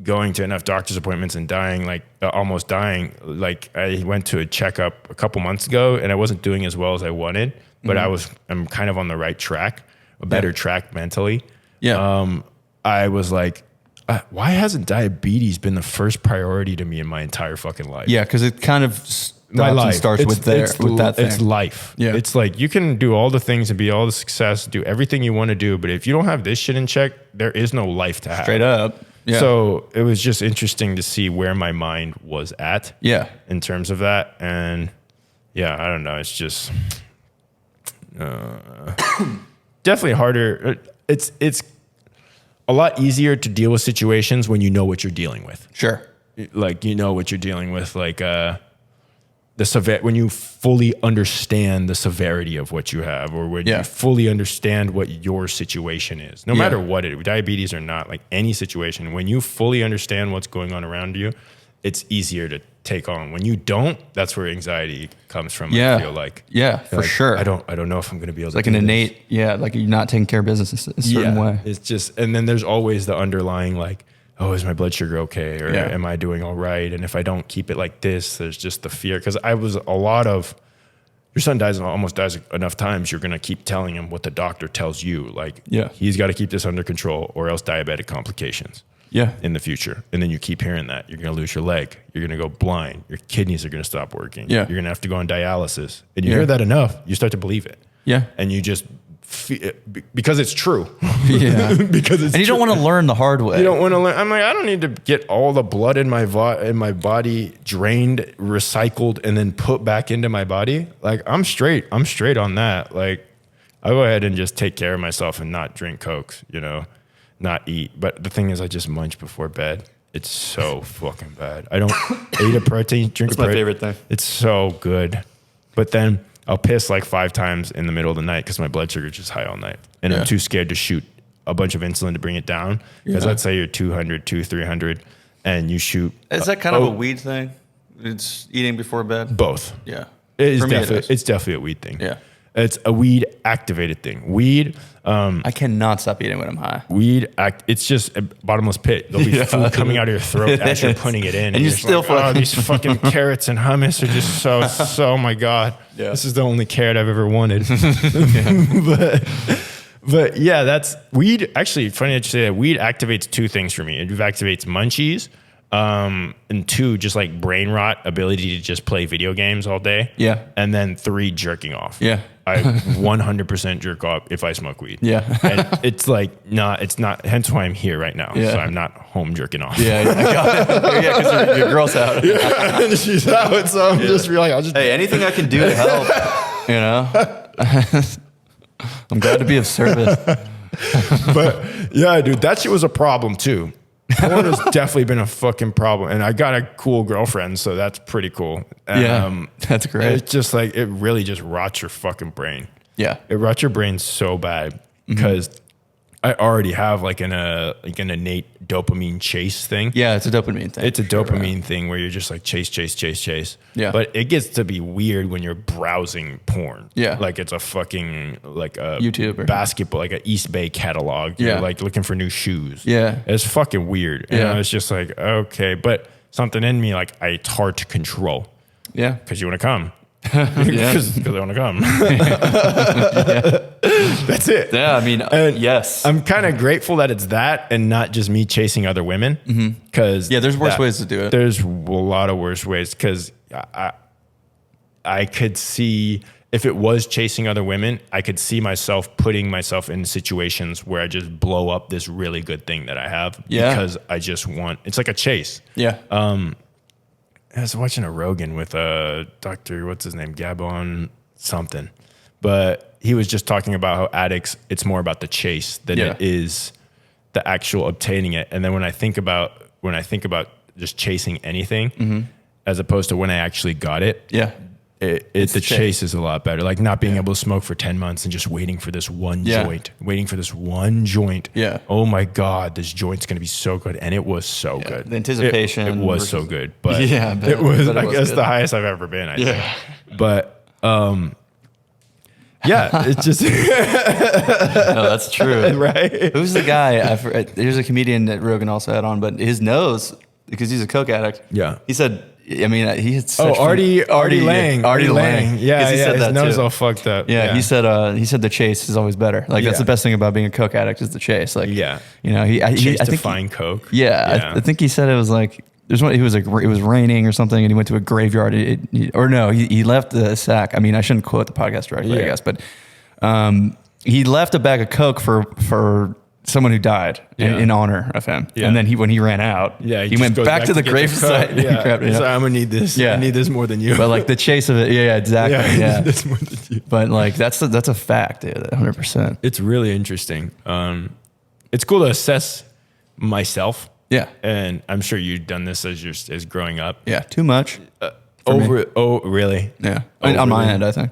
going to enough doctor's appointments and dying, like almost dying, like I went to a checkup a couple months ago and I wasn't doing as well as I wanted, but I'm kind of on the right track, a better track mentally. Yeah. I was like, why hasn't diabetes been the first priority to me in my entire fucking life? Yeah, because it kind of starts with that thing. It's life. Yeah. It's like you can do all the things and be all the success, do everything you want to do, but if you don't have this shit in check, there is no life to have. Straight up. Yeah. So it was just interesting to see where my mind was at. Yeah. In terms of that. And I don't know. It's just definitely harder. It's a lot easier to deal with situations when you know what you're dealing with. Sure. Like, what you're dealing with. Like, when you fully understand the severity of what you have, or when you fully understand what your situation is, no matter what it is, diabetes or not, like any situation, when you fully understand what's going on around you, it's easier to take on. When you don't, that's where anxiety comes from. I feel like. Yeah, for sure. I don't know if I'm going to be able to like an innate, like you're not taking care of business in a certain way. It's just, and then there's always the underlying like, oh, is my blood sugar okay? Or am I doing all right? And if I don't keep it like this, there's just the fear. Because your son almost dies enough times, you're going to keep telling him what the doctor tells you. Like, he's got to keep this under control or else diabetic complications in the future. And then you keep hearing that. You're going to lose your leg. You're going to go blind. Your kidneys are going to stop working. You're going to have to go on dialysis. And you hear that enough, you start to believe it. And you just... because it's true. And you don't want to learn the hard way. You don't want to learn. I'm like, I don't need to get all the blood in my body drained, recycled, and then put back into my body. Like, I'm straight on that. Like, I'll go ahead and just take care of myself and not drink Cokes, not eat. But the thing is, I just munch before bed. It's so fucking bad. I don't eat a protein, drink That's a protein. my favorite thing. It's so good. But then I'll piss like 5 times in the middle of the night because my blood sugar is just high all night. And I'm too scared to shoot a bunch of insulin to bring it down. Because let's say you're 200, 300, and you shoot. Is that kind of a weed thing? It's eating before bed? Both. Yeah. It's definitely a weed thing. Yeah. It's a weed activated thing. Weed. I cannot stop eating when I'm high. It's just a bottomless pit. There'll be food coming out of your throat as you're putting it in. And you're still like, these fucking carrots and hummus are just so, oh my God. Yeah. This is the only carrot I've ever wanted. But yeah, that's weed. Actually, funny that you say that. Weed activates 2 things for me. It activates munchies. And 2, just like brain rot, ability to just play video games all day. Yeah. And then 3, jerking off. Yeah. I 100% jerk off if I smoke weed. Yeah. And it's not, hence why I'm here right now. Yeah. So I'm not home jerking off. Yeah, I got it. Yeah, because your girl's out. And she's out. So I'm just really, hey, anything I can do to help, I'm glad to be of service. But yeah, dude, that shit was a problem too. Porn has definitely been a fucking problem. And I got a cool girlfriend, so that's pretty cool. That's great. It's just like, it really just rots your fucking brain. Yeah. It rots your brain so bad because I already have like an innate dopamine chase thing. Yeah, it's a dopamine thing. It's a dopamine thing where you're just like chase. Yeah. But it gets to be weird when you're browsing porn. Yeah. Like it's a fucking like a YouTube basketball, like an East Bay catalog. Yeah. You're like looking for new shoes. Yeah. It's fucking weird. And Yeah. I was just like, okay. But something in me, like it's hard to control. Yeah. Because you want to come. Because I want to come. That's it. Yeah, I mean, yes. I'm kind of grateful that it's that and not just me chasing other women. Because there's worse ways to do it. There's a lot of worse ways because I could see if it was chasing other women, I could see myself putting myself in situations where I just blow up this really good thing that I have because I just want. It's like a chase. Yeah. I was watching a Rogan with a doctor, what's his name, Gabon something. But he was just talking about how addicts, it's more about the chase than it is the actual obtaining it. And then when I think about just chasing anything, as opposed to when I actually got it, the chase is a lot better. Like not being able to smoke for 10 months and just waiting for this one joint. Yeah. Oh my God, this joint's going to be so good. And it was so good. The anticipation. It was so good. But it was good. The highest I've ever been, I think. But, it's just. No, that's true. Right. Who's the guy? There's a comedian that Rogan also had on, but his nose, because he's a coke addict. Yeah. He said, I mean, he had such Artie Lang. Artie Lang. Yeah, he said his that nose too. all fucked up. Yeah, he said the chase is always better. Like that's the best thing about being a coke addict is the chase. Like I think find coke. I think he said it was like he was like it was raining or something, and he went to a graveyard. He left the sack. I mean, I shouldn't quote the podcast directly, I guess, but he left a bag of coke for someone who died in honor of him. Yeah. And then when he ran out, he went back to the gravesite. Yeah. Grabbed it, I'm gonna need this. Yeah. I need this more than you. But like the chase of it, exactly. Yeah. This more than you. But like that's a fact, dude, 100%. It's really interesting. It's cool to assess myself. Yeah. And I'm sure you've done this as growing up. Yeah. Too much. Oh, really? Yeah. On my end, I think.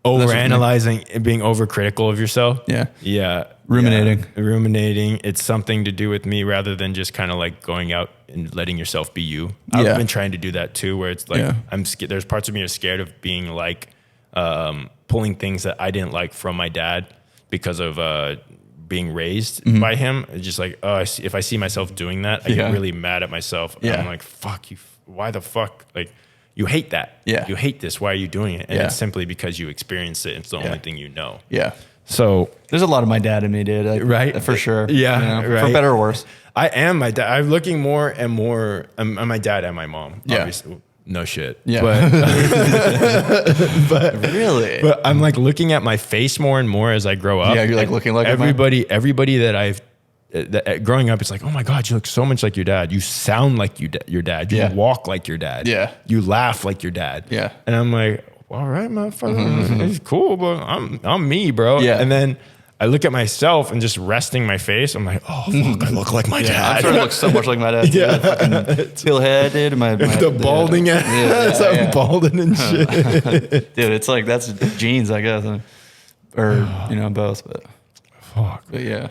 Overanalyzing and being overcritical of yourself. Yeah. Yeah. Ruminating. Yeah. Ruminating. It's something to do with me rather than just kind of like going out and letting yourself be you. I've been trying to do that too, where it's like, I'm scared. There's parts of me are scared of being like, pulling things that I didn't like from my dad because of, being raised by him. It's just like, if I see myself doing that, I get really mad at myself. I'm like, fuck you. Why the fuck? Like, you hate that. Yeah. You hate this. Why are you doing it? And it's simply because you experienced it. It's the only thing you know. Yeah. So there's a lot of my dad in me, dude. Right? For sure. Yeah. Right. For better or worse. I am my dad. I'm looking more and more. I'm my dad and my mom. Yeah. Obviously. No shit. Yeah. But really? But I'm like looking at my face more and more as I grow up. Yeah. You're like looking like everybody that I've growing up, it's like, oh my God, you look so much like your dad. You sound like your dad. You walk like your dad. Yeah. You laugh like your dad. Yeah. And I'm like, all right, motherfucker, it's cool, but I'm me, bro. Yeah. And then I look at myself and just resting my face. I'm like, oh fuck, I look like my dad. I'm starting to look so much like my dad. Yeah. Peel head, dude. The balding ass. I'm balding and shit. Dude, it's like that's genes, I guess, or both. But fuck. But yeah.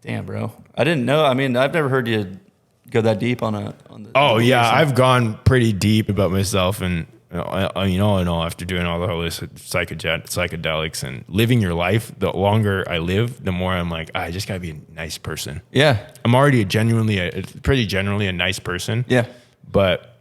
Damn, bro. I didn't know. I mean, I've never heard you go that deep on the. Oh yeah, I've gone pretty deep about myself, and after doing all the holistic psychedelics and living your life, the longer I live, the more I'm like, I just gotta be a nice person. Yeah, I'm already pretty generally a nice person. Yeah, but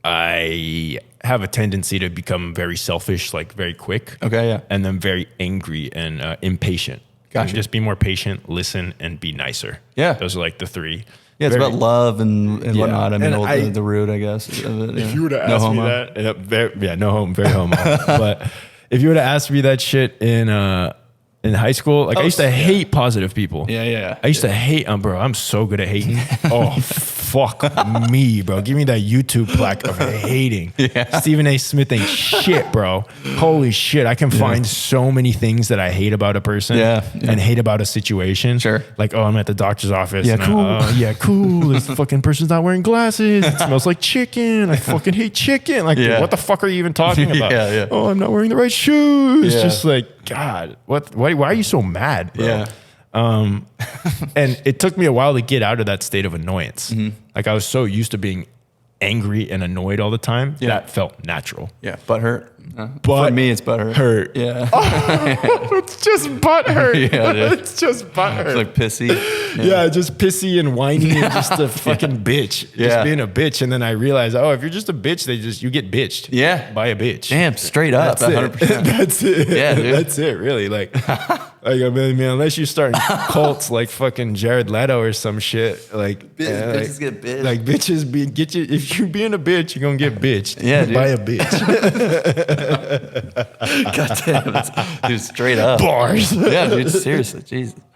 I have a tendency to become very selfish, like very quick. Okay, yeah, and then very angry and impatient. Gotcha. Just be more patient, listen, and be nicer. Yeah. Those are like the three. Yeah, it's about love and whatnot. I mean, the root, I guess. If you would have asked me that, no homo, very homo. But if you would have asked me that shit in high school, like I used to hate positive people. Yeah. I used to hate, bro, I'm so good at hating. Oh, fuck me, bro. Give me that YouTube plaque of hating. Yeah. Stephen A. Smith ain't shit, bro. Holy shit. I can find so many things that I hate about a person and hate about a situation. Sure. Like, I'm at the doctor's office. Yeah, and cool. This fucking person's not wearing glasses. It smells like chicken. I fucking hate chicken. Like, what the fuck are you even talking about? Yeah. Oh, I'm not wearing the right shoes. Yeah. Just like, God, why are you so mad, bro? Yeah. And it took me a while to get out of that state of annoyance. Mm-hmm. Like I was so used to being angry and annoyed all the time. Yeah. That felt natural. Yeah. Butt hurt. But for me, it's butt hurt. Yeah. It's just butt hurt. Yeah, it's just butt hurt. It's like pissy. Yeah, just pissy and whiny and just a fucking bitch. Just being a bitch. And then I realized, if you're just a bitch, you get bitched. Yeah. By a bitch. Damn, straight up. That's 100%. That's it. Yeah, dude. That's it, really. Like I mean, unless you start cults like fucking Jared Leto or some shit. Like bitches get bitched. Like bitches if you're being a bitch, you're gonna get bitched. Yeah, dude. By a bitch. God damn it. Dude, straight up. Bars. Yeah, dude, seriously. Jesus.